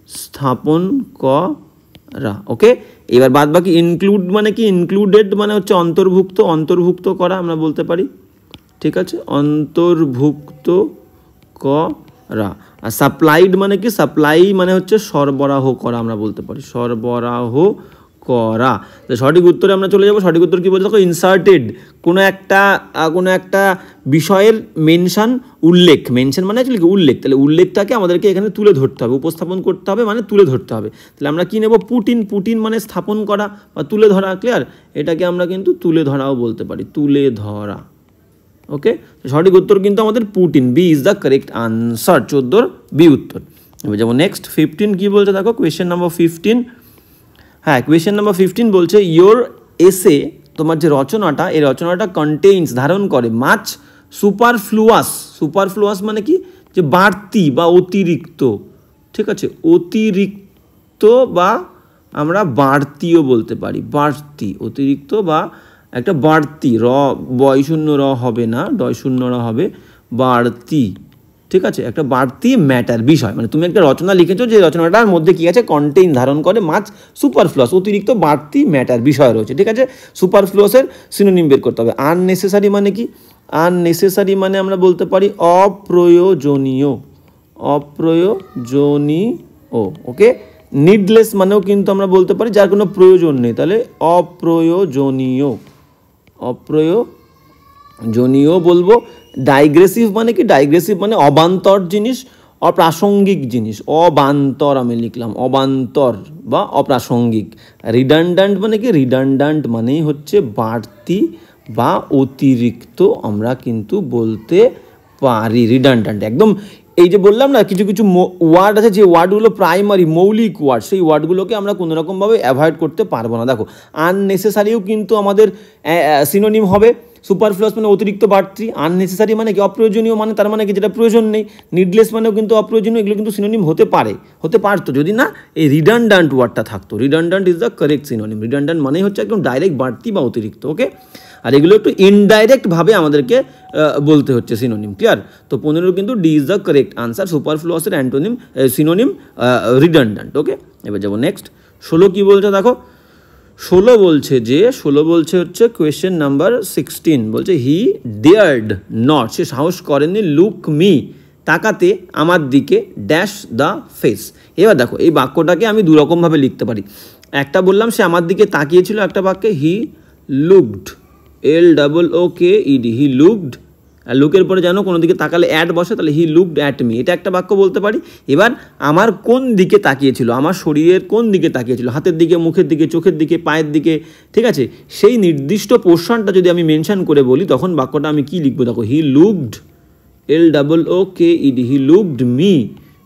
স্থাপন করা, ওকে। এবার বাদ বাকি ইনক্লুড মানে কি? ইনক্লুডেড মানে হচ্ছে অন্তর্ভুক্ত, অন্তর্ভুক্ত করা আমরা বলতে পারি, ঠিক আছে, অন্তর্ভুক্ত করা। আর সাপ্লাইড মানে কি? সাপ্লাই মানে হচ্ছে সরবরাহ করা আমরা বলতে পারি, সরবরাহ করা। সঠিক উত্তরে আমরা চলে যাব। সঠিক উত্তর কী বলছে দেখো, ইনসার্টেড, কোনো একটা বিষয়ের মেনশন, উল্লেখ, মেনশন মানে অ্যাকচুয়ালি উল্লেখ, তাহলে উল্লেখটাকে আমাদেরকে এখানে তুলে ধরতে হবে, উপস্থাপন করতে হবে, মানে তুলে ধরতে হবে। তাহলে আমরা কী নেব? পুট ইন মানে স্থাপন করা বা তুলে ধরা, ক্লিয়ার। এটাকে আমরা কিন্তু তুলে ধরাও বলতে পারি, তুলে ধরা, ওকে। সঠিক উত্তর কিন্তু আমাদের put in, B is the correct answer, 14 B উত্তর। এবার যাবো নেক্সট 15 কী বলছে দেখো, কোয়েশ্চেন নাম্বার 15। হ্যাঁ, কোয়েশ্চেন নাম্বার 15 বলছে ইয়োর এসে, তোমার যে রচনাটা, এই রচনাটা কন্টেইনস ধারণ করে মাছ সুপারফ্লুয়াস। সুপারফ্লুয়াস মানে কি? যে বাড়তি বা অতিরিক্ত, ঠিক আছে, অতিরিক্ত বা আমরা বাড়তিও বলতে পারি, বাড়তি, অতিরিক্ত বা একটা বাড়তি, বয় শূন্য র হবে না, ডয় শূন্য র হবে, বাড়তি, ঠিক আছে, একটা বাড়তি ম্যাটার, বিষয়। মানে তুমি একটা রচনা লিখেছো, যে রচনাটার মধ্যে কী আছে? কন্টেইন ধারণ করে মাছ সুপারফ্লুয়াস, অতিরিক্ত বাড়তি ম্যাটার, বিষয় রয়েছে, ঠিক আছে। সুপারফ্লুয়াসের সিনোনিম বের করতে হবে। আননেসেসারি মানে কি? আননেসেসারি মানে আমরা বলতে পারি অপ্রয়োজনীয়, অপ্রয়োজনীয়, ওকে। নিডলেস মানেও কিন্তু আমরা বলতে পারি যার কোনো প্রয়োজন নেই, তাহলে অপ্রয়োজনীয়, অপ্রয়োজনীয় বলবো। ডাইগ্রেসিভ মানে কি? ডাইগ্রেসিভ মানে অবান্তর জিনিস, অপ্রাসঙ্গিক জিনিস, অবান্তর আমি লিখলাম, অবান্তর বা অপ্রাসঙ্গিক। রিডান্ডান্ট মানে কি? রিডান্ডান্ট মানেই হচ্ছে বাড়তি বা অতিরিক্ত আমরা কিন্তু বলতে পারি, রিডান্ডান্ট। একদম এই যে বললাম না কিছু কিছু ওয়ার্ড আছে যে ওয়ার্ডগুলো প্রাইমারি মৌলিক ওয়ার্ড, সেই ওয়ার্ডগুলোকে আমরা কোনো রকমভাবে অ্যাভয়েড করতে পারবো না। দেখো আননেসেসারিও কিন্তু আমাদের সিনোনিম হবে, সুপারফ্লুয়াস মানে অতিরিক্ত বাড়তি, আননেসেসারি মানে কি অপ্রয়োজনীয়, মানে তার মানে কি যেটা প্রয়োজন নেই, নিডলেস মানেও কিন্তু অপ্রয়োজনীয়, এগুলো কিন্তু সিনোনিম হতে পারতো যদি না এই রিডান্ডান্ট ওয়ার্ডটা থাকতো। রিডান্ডান্ট ইজ দ্য কারেক্ট সিনোনিম। রিডান্ডান্ট মানেই হচ্ছে একদম ডাইরেক্ট বাড়তি বা অতিরিক্ত, ওকে। আর এগুলো একটু ইনডাইরেক্টভাবে আমাদেরকে বলতে হচ্ছে সিনোনিম, ক্লিয়ার। তো 15 কিন্তু D is the correct answer, সুপারফ্লুয়াসের অ্যান্টোনিম সিনোনিম রিডান্ডান্ট, ওকে। এবার যাবো নেক্সট। 16 কি বলছে দেখো, 16 বলছে হচ্ছে কোয়েশ্চেন নাম্বার 16 বলছে হি ডেয়ার্ড নট, সে সাহস করেনি, লুক মি তাকাতে আমার দিকে, ড্যাশ দ্য ফেস। এবার দেখো এই বাক্যটাকে আমি দুরকমভাবে লিখতে পারি। একটা বললাম সে আমার দিকে তাকিয়েছিল, একটা বাক্যে he looked, LOOKED, he looked, আর লুকের পরে যেন কোনো দিকে তাকালে অ্যাট বসে, তাহলে হি লুকড অ্যাট মি, এটা একটা বাক্য বলতে পারি। এবার আমার কোন দিকে তাকিয়েছিল, আমার শরীরের কোন দিকে তাকিয়েছিল, হাতের দিকে, মুখের দিকে, চোখের দিকে, পায়ের দিকে, ঠিক আছে, সেই নির্দিষ্ট পোর্শনটা যদি আমি মেনশন করে বলি তখন বাক্যটা আমি কি লিখবো দেখো, he looked, LOOKED, he looked me,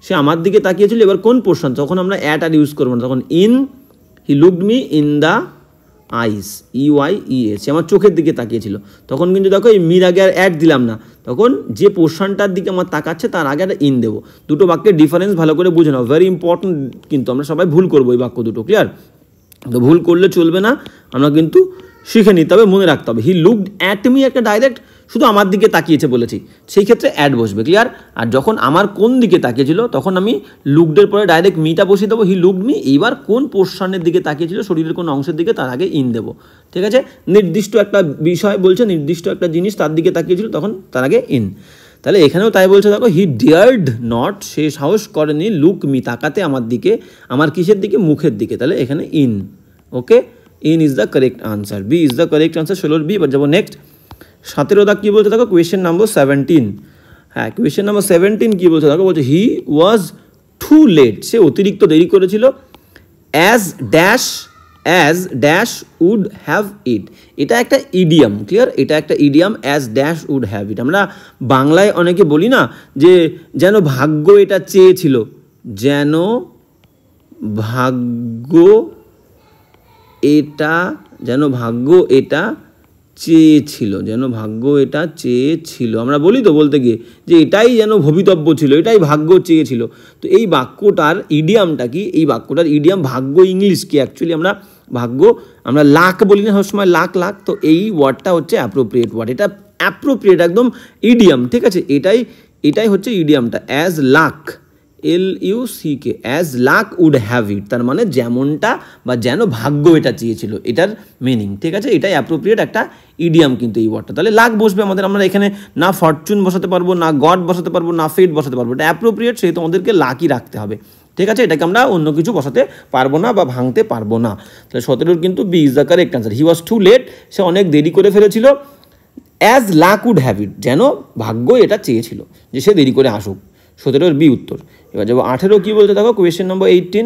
সে আমার দিকে তাকিয়েছিল। এবার কোন পোর্শন, তখন আমরা অ্যাট আর ইউজ করবো না, তখন in, he looked me in the eyes, EYES, আমার চোখের দিকে তাকিয়েছিল। তখন কিন্তু দেখো এই মির আগে আর অ্যাড দিলাম না, তখন যে পোর্শনটার দিকে আমার তাকাচ্ছে তার আগে একটা ইন দেবো। দুটো বাক্যের ডিফারেন্স ভালো করে বুঝে নাও, ভেরি ইম্পর্টেন্ট, কিন্তু আমরা সবাই ভুল করবো এই বাক্য দুটো, ক্লিয়ার। তো ভুল করলে চলবে না, আমরা কিন্তু শিখে নিতে হবে, মনে রাখতে হবে। হি লুকড অ্যাট মি একটা ডাইরেক্ট শুধু আমার দিকে তাকিয়েছে বলেছি, সেই ক্ষেত্রে অ্যাড বসবে, ক্লিয়ার। আর যখন আমার কোন দিকে তাকিয়েছিল তখন আমি লুকডের পরে ডাইরেক্ট মিটা বসিয়ে দেবো, হি লুকড মি। এইবার কোন পোর্শনের দিকে তাকিয়েছিল, শরীরের কোন অংশের দিকে, তার আগে ইন দেবো, ঠিক আছে। নির্দিষ্ট একটা বিষয় বলছে, নির্দিষ্ট একটা জিনিস তার দিকে তাকিয়েছিল, তখন তার আগে ইন। তাহলে এখানেও তাই বলছে দেখো, হি ডিয়ার্ড নট, সে সাহস করেনি, লুক মি তাকাতে আমার দিকে, আমার কিসের দিকে, মুখের দিকে, তাহলে এখানে in, okay. In is the correct answer, B is the correct answer, 16 B. এবার যাবো নেক্সট 17 দাগ কি বলতে দেখো, কোয়েশ্চেন নাম্বার 17। হ্যাঁ, কোয়েশ্চেন নাম্বার 17 কি বলছে দেখো, বলছে হি ওয়াজ টু লেট, সে অতিরিক্ত দেরি করেছিল, অ্যাজ ড্যাশ উড হ্যাভ ইট, এটা একটা ইডিয়াম, ক্লিয়ার, এটা একটা idiom, as dash would have ইট। আমরা বাংলায় অনেকে বলি না যে যেন ভাগ্য এটা চেয়েছিল, যেন ভাগ্য এটা চেয়েছিল, আমরা বলি তো বলতে গিয়ে যে এটাই যেন ভবিতব্য ছিল, এটাই ভাগ্য চেয়েছিল। তো এই বাক্যটার ইডিয়ামটা কি, এই বাক্যটার ইডিয়াম ভাগ্য ইংলিশ কি, অ্যাকচুয়ালি আমরা ভাগ্য আমরা লাক বলি না সবসময়, লাক। তো এই ওয়ার্ডটা হচ্ছে অ্যাপ্রোপ্রিয়েট ওয়ার্ড, এটা অ্যাপ্রোপ্রিয়েট একদম ইডিয়াম, ঠিক আছে। এটাই হচ্ছে ইডিয়ামটা, as luck, LUCK, as luck would have it, তার মানে যেমনটা বা যেন ভাগ্য এটা চেয়েছিল, এটার মিনিং, ঠিক আছে। এটাই অ্যাপ্রোপ্রিয়েট একটা ইডিয়াম কিন্তু এই ওয়ার্ডটা। তাহলে লাক বসবে আমাদের, আমরা এখানে না ফরচুন বসাতে পারবো, না গড বসাতে পারবো, না ফেট বসাতে পারবো, এটা অ্যাপ্রোপ্রিয়েট, সেহেতু আমাদেরকে লাকই রাখতে হবে, ঠিক আছে। এটাকে আমরা অন্য কিছু বসাতে পারবো না বা ভাঙতে পারবো না। তাহলে 17 কিন্তু B is the correct answer, he was too late, সে অনেক দেরি করে ফেলেছিল, as luck would have it, যেন ভাগ্য এটা চেয়েছিল যে সে দেরি করে আসুক। 17 বি উত্তর। এবার যাবো 18 কি বলছে দেখো, কোয়েশ্চেন নম্বর 18।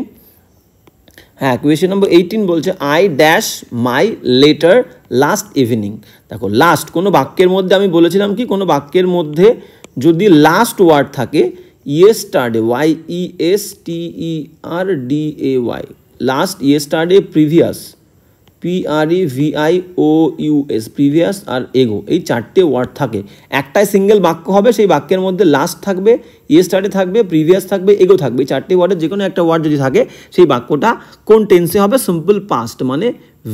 হ্যাঁ, কোয়েশ্চেন নম্বর 18 বলছে I dash my letter last evening. দেখো লাস্ট কোনো বাক্যের মধ্যে আমি বলেছিলাম কি, কোনো বাক্যের মধ্যে যদি লাস্ট ওয়ার্ড থাকে, yesterday, YESTERDAY, last, yesterday, previous, PREVIOUS, previous আর এগো, এই 4টে ওয়ার্ড থাকে, একটাই সিঙ্গেল বাক্য হবে, সেই বাক্যের মধ্যে লাস্ট থাকবে, ইয়েস্টারডে থাকবে, প্রিভিয়াস থাকবে, এগো থাকবে। এই 4টে ওয়ার্ডের যে কোনো একটা ওয়ার্ড যদি থাকে, সেই বাক্যটা কোন টেন্সে হবে, সিম্পল পাস্ট মানে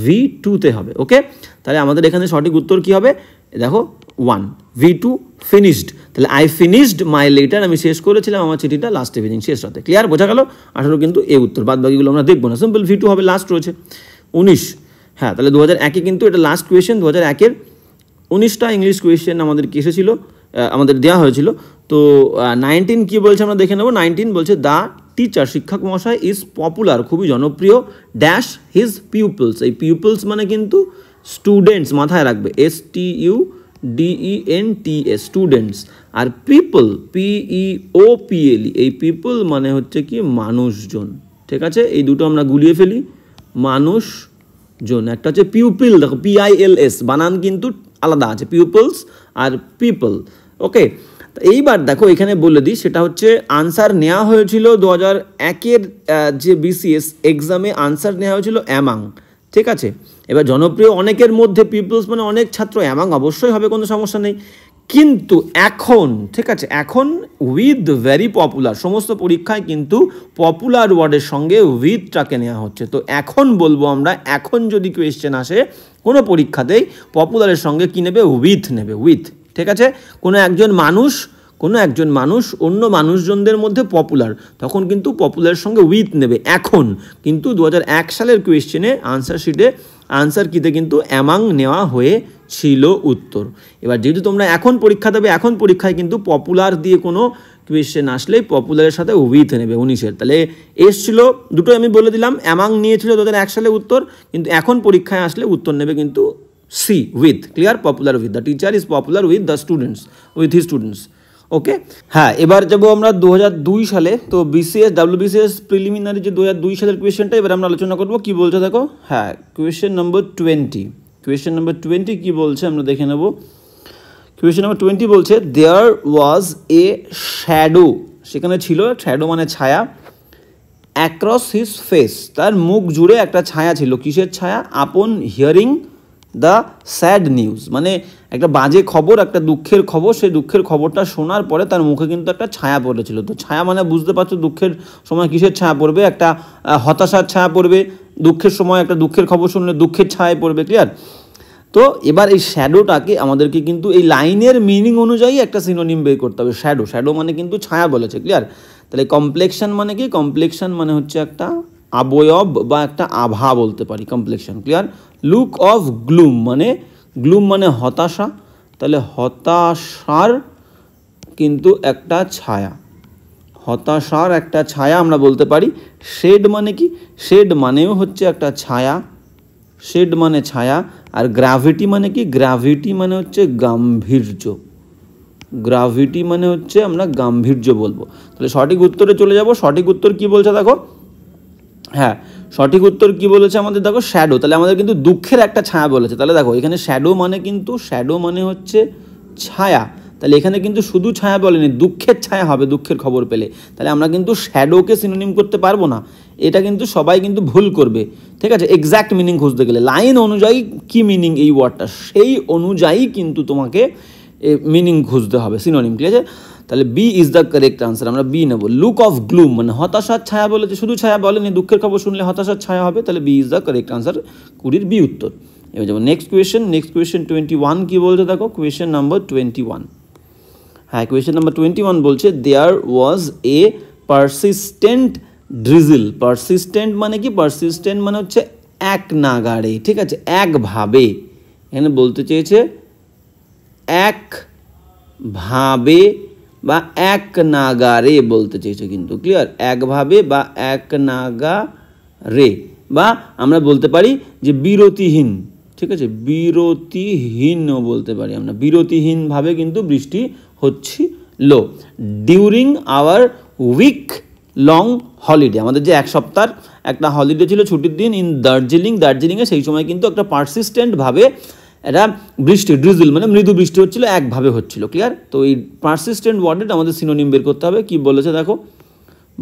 V2-তে হবে, ওকে। তাহলে আমাদের এখানে সঠিক উত্তর কি হবে দেখো, 1, V2 ফিনিশড। তাহলে আই ফিনিশড মাই লেটার, আমি শেষ করেছিলাম আমার চিঠিটা লাস্ট ইভিনিং, শেষ রাতে, ক্লিয়ার, বোঝা গেল। 18 কিন্তু এ উত্তর, বাদ বাকিগুলো আমরা দেখবো না, সিম্পল V2 হবে, লাস্ট রয়েছে। 19, হ্যাঁ, তাহলে 2001-এ কিন্তু এটা লাস্ট কোয়েশ্চেন, 2001-এর 19টা ইংলিশ কোয়েশ্চেন আমাদের কি এসেছিল, আমাদের দেওয়া হয়েছিল। তো 19 কি বলছে আমরা দেখে নেব। 19 বলছে দ্য টিচার, শিক্ষক মশাই, ইজ পপুলার, খুবই জনপ্রিয়, ড্যাশ হিজ পিউপলস, এই পিউপলস মানে কিন্তু স্টুডেন্টস, মাথায় রাখবে, STUDENTS, স্টুডেন্টস। আর পিপল, PEOPLE, এই পিপল মানে হচ্ছে কি মানুষজন, ঠিক আছে। এই দুটো আমরা গুলিয়ে ফেলি, মানুষজন। একটা হচ্ছে পিউপিল, দেখো PILS, বানান কিন্তু আলাদা আছে, পিউপলস আর পিপল, ওকে। তো এইবার দেখো এখানে বলে দিই, সেটা হচ্ছে আনসার নেওয়া হয়েছিল 2001-এর যে বিসিএস এক্সামে আনসার নেওয়া হয়েছিল অ্যামাং, ঠিক আছে। এবার জনপ্রিয় অনেকের মধ্যে পিপলস মানে অনেক ছাত্র অ্যামাং অবশ্যই হবে, কোনো সমস্যা নেই, কিন্তু এখন ঠিক আছে, এখন উইথ ভেরি পপুলার, সমস্ত পরীক্ষায় কিন্তু পপুলার ওয়ার্ডের সঙ্গে উইথটাকে নেওয়া হচ্ছে। তো এখন বলবো আমরা, এখন যদি কোয়েশ্চেন আসে কোনো পরীক্ষাতেই পপুলারের সঙ্গে কী নেবে, উইথ নেবে, উইথ, ঠিক আছে। কোনো একজন মানুষ অন্য মানুষজনদের মধ্যে পপুলার, তখন কিন্তু পপুলারের সঙ্গে উইথ নেবে এখন। কিন্তু 2001 সালের কোয়েশ্চেনে আনসার শিটে আনসার কিতে কিন্তু অ্যামাং নেওয়া হয়েছিল উত্তর। এবার যেহেতু তোমরা এখন পরীক্ষা দেবে, এখন পরীক্ষায় কিন্তু পপুলার দিয়ে কোনো কোয়েশ্চেন আসলেই পপুলারের সাথে উইথ নেবে 19-এর। তাহলে এসছিল দুটো আমি বলে দিলাম, অ্যামাং নিয়েছিল 2001 সালে উত্তর, কিন্তু এখন পরীক্ষায় আসলে উত্তর নেবে কিন্তু C, with, clear, popular with, the teacher is popular with the students, with his students, okay. হ্যাঁ, এবার যাবো আমরা 2002 সালে। তো বিসিএস WBCS প্রিলিমিনারি যে 2002 সালের কোয়েশ্চেনটা এবার আমরা আলোচনা করবো। কি বলছে দেখো, হ্যাঁ, কোয়েশ্চেন নম্বর 20 কি বলছে আমরা দেখে নেব। কোয়েশ্চেন নম্বর 20 বলছে, দেয়ার ওয়াজ এ শ্যাডো, সেখানে ছিল, শ্যাডো মানে ছায়া, অ্যাক্রস হিজ ফেস, তার মুখ জুড়ে একটা ছায়া ছিল। কিসের ছায়া? আপন হিয়ারিং দ্য স্যাড নিউজ, মানে একটা বাজে খবর, একটা দুঃখের খবর, সেই দুঃখের খবরটা শোনার পরে তার মুখে কিন্তু একটা ছায়া পড়েছিল। তো ছায়া মানে বুঝতে পারছো দুঃখের সময় কিসের ছায়া পড়বে, একটা হতাশার ছায়া পড়বে, দুঃখের সময় একটা দুঃখের খবর শুনলে দুঃখের ছায়া পড়বে, ক্লিয়ার। তো এবার এই শ্যাডোটাকে আমাদেরকে কিন্তু এই লাইনের মিনিং অনুযায়ী একটা সিনোনিম বের করতে হবে। শ্যাডো মানে কিন্তু ছায়া বলেছে, ক্লিয়ার। তাহলে কমপ্লেক্সন মানে কি? কমপ্লেক্সন মানে হচ্ছে একটা অবয়ব বা একটা আভা বলতে পারি, complexion, clear. Look of gloom মানে হতাশা, তাহলে হতাশার কিন্তু একটা ছায়া, হতাশার একটা ছায়া আমরা বলতে পারি। শেড মানে কি? শেড মানেও হচ্ছে একটা ছায়া, শেড মানে ছায়া। আর গ্র্যাভিটি মানে কি? গ্র্যাভিটি মানে হচ্ছে গাম্ভীর্য, গ্র্যাভিটি মানে হচ্ছে আমরা গাম্ভীর্য বলবো। তাহলে সঠিক উত্তরে চলে যাব। সঠিক উত্তর কি বলছে দেখো, হ্যাঁ, সঠিক উত্তর কি বলেছে আমাদের দেখো, শ্যাডো। তাহলে আমাদের কিন্তু দুঃখের একটা ছায়া বলেছে। তাহলে দেখো এখানে শ্যাডো মানে হচ্ছে ছায়া, তাহলে এখানে কিন্তু শুধু ছায়া বলেনি, দুঃখের ছায়া হবে দুঃখের খবর পেলে। তাহলে আমরা কিন্তু শ্যাডোকে সিনোনিম করতে পারবো না, এটা কিন্তু সবাই কিন্তু ভুল করবে, ঠিক আছে। এক্স্যাক্ট মিনিং খুঁজতে গেলে লাইন অনুযায়ী কি মিনিং এই ওয়ার্ডটা, সেই অনুযায়ী কিন্তু তোমাকে মিনিং খুঁজতে হবে, সিনোনিম, ঠিক আছে। তাহলে B is the correct answer, আমরা বি নেব। লুক অফ গ্লুম মানে হতাশার ছায়া বলেছে, শুধু ছায়া বলেনি, দুঃখের খবর শুনলে হতাশার ছায়া হবে, তাহলে B is the correct answer, 20 B উত্তর। এবার যাবো নেক্সট কোয়েশ্চেন 21 কি বলছে দেখো, কোয়েশ্চেন নাম্বার 21। হ্যাঁ, কোয়েশ্চেন নাম্বার 21 বলছে, দেয়ার ওয়াজ এ পারসিস্টেন্ট ড্রিজল। পারসিস্টেন্ট মানে কি? পারসিস্টেন্ট মানে হচ্ছে এক নাগাড়ে, ঠিক আছে, একভাবে। এখানে বলতে চেয়েছে একভাবে বা এক নাগারে বলতে চেয়েছে কিন্তু, ক্লিয়ার, একভাবে বা এক নাগারে, বা আমরা বলতে পারি যে বিরতিহীন, ঠিক আছে, বিরতিহীনও বলতে পারি আমরা, বিরতিহীনভাবে কিন্তু বৃষ্টি হচ্ছিল during our week long holiday. আমাদের যে এক সপ্তাহ একটা হলিডে ছিল, ছুটির দিন, ইন দার্জিলিংয়ে সেই সময় কিন্তু একটা পারসিস্টেন্টভাবে এটা বৃষ্টি, ড্রিজল মানে মৃদু বৃষ্টি হচ্ছিল, একভাবে হচ্ছিল, ক্লিয়ার। তো এই পারসিস্টেন্ট ওয়ার্ডের আমাদের সিনোনিম বের করতে হবে। কি বলেছে দেখো,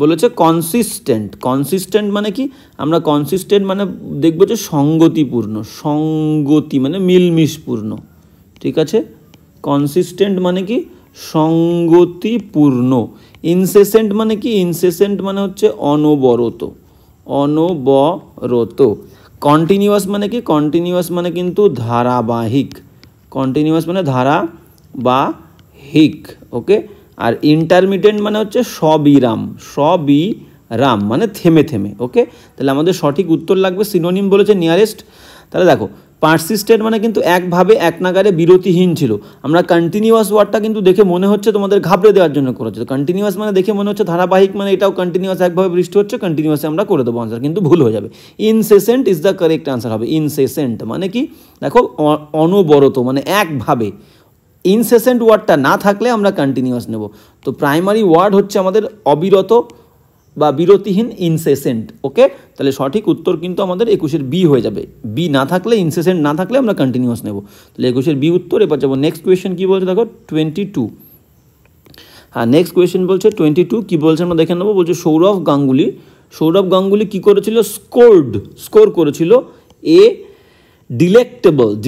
বলেছে কনসিস্টেন্ট মানে কি? আমরা কনসিস্টেন্ট মানে দেখবো যে সঙ্গতিপূর্ণ, সঙ্গতি মানে মিলমিশপূর্ণ, ঠিক আছে। কনসিস্টেন্ট মানে কি? সঙ্গতিপূর্ণ। ইনসেসেন্ট মানে কি? ইনসেসেন্ট মানে হচ্ছে অনবরত, অনবরত। কন্টিনিউয়াস মানে কি? কন্টিনিউয়াস মানে কিন্তু ধারাবাহিক, কন্টিনিউয়াস মানে ধারাবাহিক, ওকে। আর ইন্টারমিটেন্ট মানে হচ্ছে সবিরাম, সবিরাম মানে থেমে থেমে, ওকে। তাহলে আমাদের সঠিক উত্তর লাগবে, সিনোনিম বলেছে নিয়ারেস্ট। তাহলে দেখো পারসিস্টেন্ট মানে কিন্তু একভাবে এক নাগারে বিরতিহীন ছিল। আমরা কন্টিনিউয়াস ওয়ার্ডটা কিন্তু দেখে মনে হচ্ছে তোমাদের ঘাবড়ে দেওয়ার জন্য করেছে। কন্টিনিউয়াস মানে দেখে মনে হচ্ছে ধারাবাহিক, মানে এটাও কন্টিনিউয়াস, একভাবে বৃষ্টি হচ্ছে, কন্টিনিউয়াসে আমরা করে দেবো আনসার, কিন্তু ভুল হয়ে যাবে। ইনসেসেন্ট ইজ দ্য কারেক্ট আনসার হবে। ইনসেসেন্ট মানে কি? দেখো অনবরত মানে একভাবে। ইনসেসেন্ট ওয়ার্ডটা না থাকলে আমরা কন্টিনিউয়াস নেব। তো প্রাইমারি ওয়ার্ড হচ্ছে আমাদের অবিরত বা বিরতিহীন, ইনসেসেন্ট, ওকে। তাহলে সঠিক উত্তর কিন্তু আমাদের 21-এর বি হয়ে যাবে। বি না থাকলে, ইনসেসেন্ট না থাকলে আমরা কন্টিনিউয়াস নেব। তাহলে 21-এর বি উত্তর। এবার যাবো নেক্সট কোয়েশ্চেন কি বলছে দেখো, 22। হ্যাঁ, নেক্সট কোয়েশ্চেন বলছে 22, কি বলছে আমরা দেখে নেবো। বলছে সৌরভ গাঙ্গুলি কি করেছিল, স্কোর করেছিল এ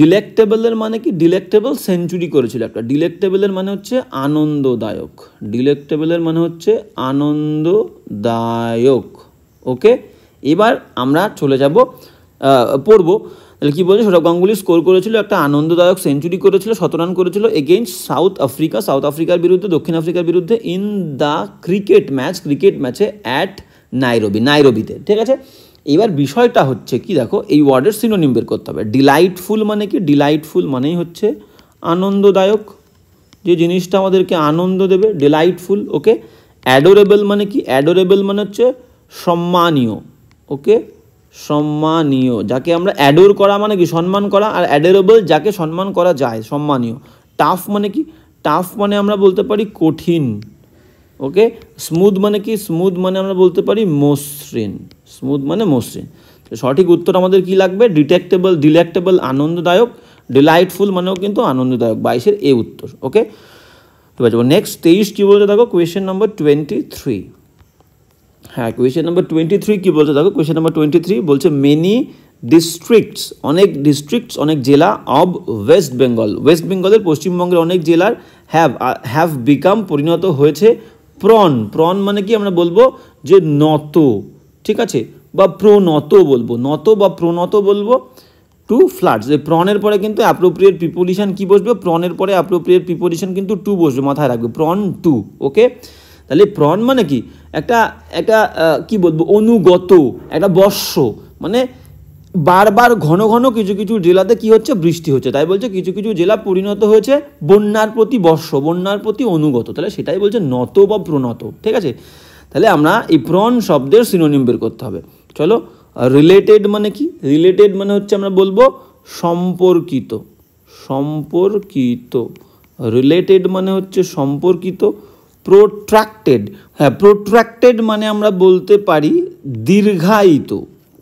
ডিলেক্টেবলের মানে কি, ডিলেক্টেবল সেঞ্চুরি করেছিল একটা। ডিলেক্টেবলের মানে হচ্ছে আনন্দদায়ক, ওকে। এবার আমরা চলে যাব পড়বো, তাহলে কি বলছে, সৌরভ গাঙ্গুলি স্কোর করেছিল একটা আনন্দদায়ক সেঞ্চুরি করেছিল, 17 রান করেছিল এগেইনস্ট সাউথ আফ্রিকার বিরুদ্ধে, দক্ষিণ আফ্রিকার বিরুদ্ধে ইন দ্য ক্রিকেট ম্যাচে অ্যাট নাইরোবিতে, ঠিক আছে। এবার বিষয়টা হচ্ছে কি, দেখো এই ওয়ার্ডের সিনোনিম বের করতে হবে। ডিলাইটফুল মানে কি, ডিলাইটফুল মানেই হচ্ছে আনন্দদায়ক, যে জিনিসটা আমাদেরকে আনন্দ দেবে, ডিলাইটফুল, ওকে। অ্যাডোরেবল মানে কি, অ্যাডোরেবল মানে হচ্ছে সম্মানীয়, ওকে, সম্মানীয়, যাকে আমরা অ্যাডোর করা মানে কি সম্মান করা, আর অ্যাডোরেবল যাকে সম্মান করা যায়, সম্মানীয়। টাফ মানে কি, টাফ মানে আমরা বলতে পারি কঠিন, ওকে। স্মুথ মানে কি, স্মুথ মানে আমরা বলতে পারি মসৃণ, স্মুথ মানে মসৃণ। সঠিক উত্তর আমাদের কি লাগবে, ডিলেক্টেবল আনন্দদায়ক, ডিলাইটফুল মানেও কিন্তু আনন্দদায়ক, 22-এর এ উত্তর, ওকে। এবার যাবো নেক্সট 23, কি বলছে দেখো, কোয়েশ্চেন নাম্বার 23। হ্যাঁ, কোয়েশ্চেন নাম্বার 23 কি বলছে দেখো, কোয়েশ্চেন নাম্বার 23 বলছে মেনি ডিস্ট্রিক্টস, অনেক জেলা অব ওয়েস্ট বেঙ্গলের পশ্চিমবঙ্গের অনেক জেলার হ্যাভ বিকাম পরিণত হয়েছে প্রন মানে কি আমরা বলবো যে নত, ঠিক আছে, বা প্রণত বলবো, টু ফ্লাডস। এই প্রনের পরে কিন্তু অ্যাপ্রোপ্রিয়েট প্রিপোজিশন কি বসবে, প্রনের পরে অ্যাপ্রোপ্রিয়েট প্রিপোজিশন কিন্তু টু বসবে, মাথায় রাখবে, প্রন টু, ওকে। তাহলে প্রন মানে কি, একটা কি বলবো, অনুগত, একটা বর্ষ, মানে বারবার ঘন কিছু জেলাতে কি হচ্ছে, বৃষ্টি হচ্ছে, তাই বলছে কিছু জেলা পরিণত হয়েছে বন্যার প্রতি অনুগত, তাহলে সেটাই বলছে নত বা প্রণত, ঠিক আছে। তাহলে আমরা এই প্রন শব্দের সিনোনিম বের করতে হবে। চলো, রিলেটেড মানে কি, রিলেটেড মানে হচ্ছে আমরা বলবো সম্পর্কিত, রিলেটেড মানে হচ্ছে সম্পর্কিত। প্রোট্রাক্টেড মানে আমরা বলতে পারি দীর্ঘায়িত,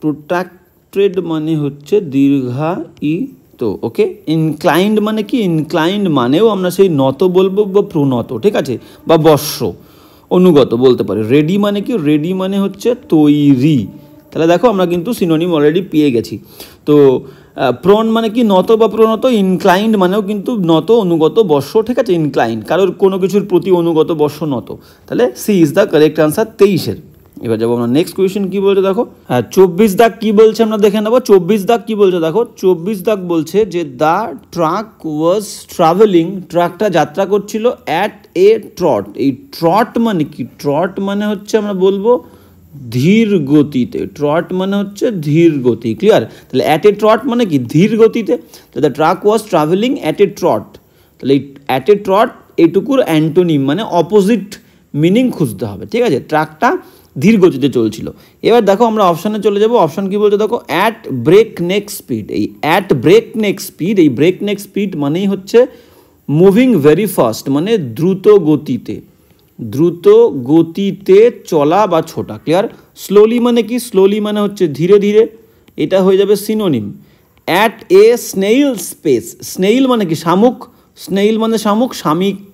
প্রোট্রাক্টেড মানে হচ্ছে দীর্ঘায়িত, ওকে। ইনক্লাইন্ড মানে কি, ইনক্লাইন্ড মানেও আমরা সেই নত বলবো বা প্রণত, ঠিক আছে, বা বর্ষ, অনুগত বলতে পারি। রেডি মানে কি, রেডি মানে হচ্ছে তৈরি। তাহলে দেখো আমরা কিন্তু সিনোনিম অলরেডি পেয়ে গেছি। তো প্রন মানে কি নত বা প্রণত, ইনক্লাইন্ড মানেও কিন্তু নত, অনুগত, বর্ষ, ঠিক আছে, ইনক্লাইন্ড কারোর কোনো কিছুর প্রতি অনুগত, বর্ষ, নত। তাহলে C is the correct answer 23-এর। এবার যাবো আমরা নেক্সট কোয়েশ্চেন, কি বলছে দেখো, হ্যাঁ 24 দাগ কি বলছে আমরা দেখে নেবো। 24 দাগ কি বলছে দেখো, 24 দাগ বলছে যে দ্য ট্রাক ওয়াজ ট্রাভেলিং, ট্রাকটা যাত্রা করছিল অ্যাট এ ট্রট। এই ট্রট মানে কি, ট্রট মানে হচ্ছে আমরা বলবো ধীর গতিতে, ট্রট মানে হচ্ছে ধীর গতি, ক্লিয়ার। তাহলে অ্যাট এ ট্রট মানে কি, ধীর গতিতে। The truck was travelling at a Trott, তাহলে এই অ্যাট এ ট্রট এইটুকুর অ্যান্টোনিম মানে অপোজিট মিনিং খুঁজতে হবে, ঠিক আছে। ট্রাকটা ধীর গতিতে চলছিল। এবার দেখো আমরা অপশানে চলে যাব। অপশান কি বলছে দেখো, অ্যাট ব্রেক নেক স্পিড। এই অ্যাট ব্রেক নেক স্পিড, এই ব্রেক নেক স্পিড মানেই হচ্ছে মুভিং ভেরি ফাস্ট, মানে দ্রুত গতিতে চলা বা ছোটা, ক্লিয়ার। স্লোলি মানে কি, স্লোলি মানে হচ্ছে ধীরে ধীরে, এটা হয়ে যাবে synonym. At a snail space, snail মানে কি শামুক, স্নেইল মানে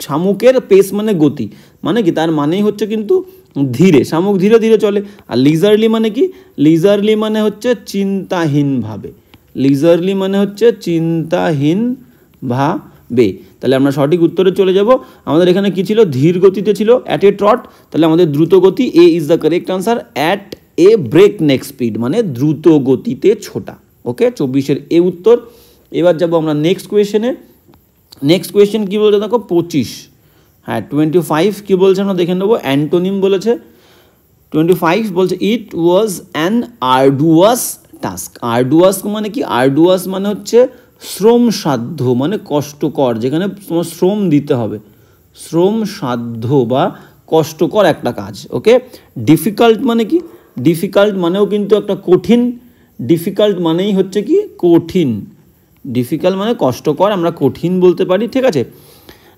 শামুকের পেস মানে গতি, মানে কি তার মানেই হচ্ছে কিন্তু ধীরে, শামুক ধীরে ধীরে চলে। আর লিজারলি মানে কি, লিজারলি মানে হচ্ছে চিন্তাহীনভাবে, চিন্তাহীনভাবে। তাহলে আমরা সঠিক উত্তরে চলে যাব। আমাদের এখানে কি ছিল, ধীর গতিতে ছিল অ্যাট এ ট্রট, তাহলে আমাদের দ্রুত গতি, A is the correct answer. At a breakneck speed মানে দ্রুত গতিতে ছোটা, ওকে। 24-এর এ উত্তর। এবার যাব আমরা নেক্সট কোয়েশ্চেনে। নেক্সট কোয়েশ্চেন কী বলছে দেখো, 25। হ্যাঁ 25 কী বলছে আমরা দেখে নেবো। অ্যান্টোনিম বলেছে। 25 বলছে ইট ওয়াজ অ্যান আর্ডুয়াস টাস্ক। আর্ডুয়াস মানে কি, আর্ডুয়াস মানে হচ্ছে শ্রমসাধ্য, মানে কষ্টকর, যেখানে তোমার শ্রম দিতে হবে, শ্রমসাধ্য বা কষ্টকর একটা কাজ, ওকে। ডিফিকাল্ট মানে কি, ডিফিকাল্ট মানেও কিন্তু একটা কঠিন, ডিফিকাল্ট মানেই হচ্ছে কি কঠিন, ডিফিকাল্ট মানে কষ্টকর, আমরা কঠিন বলতে পারি, ঠিক আছে।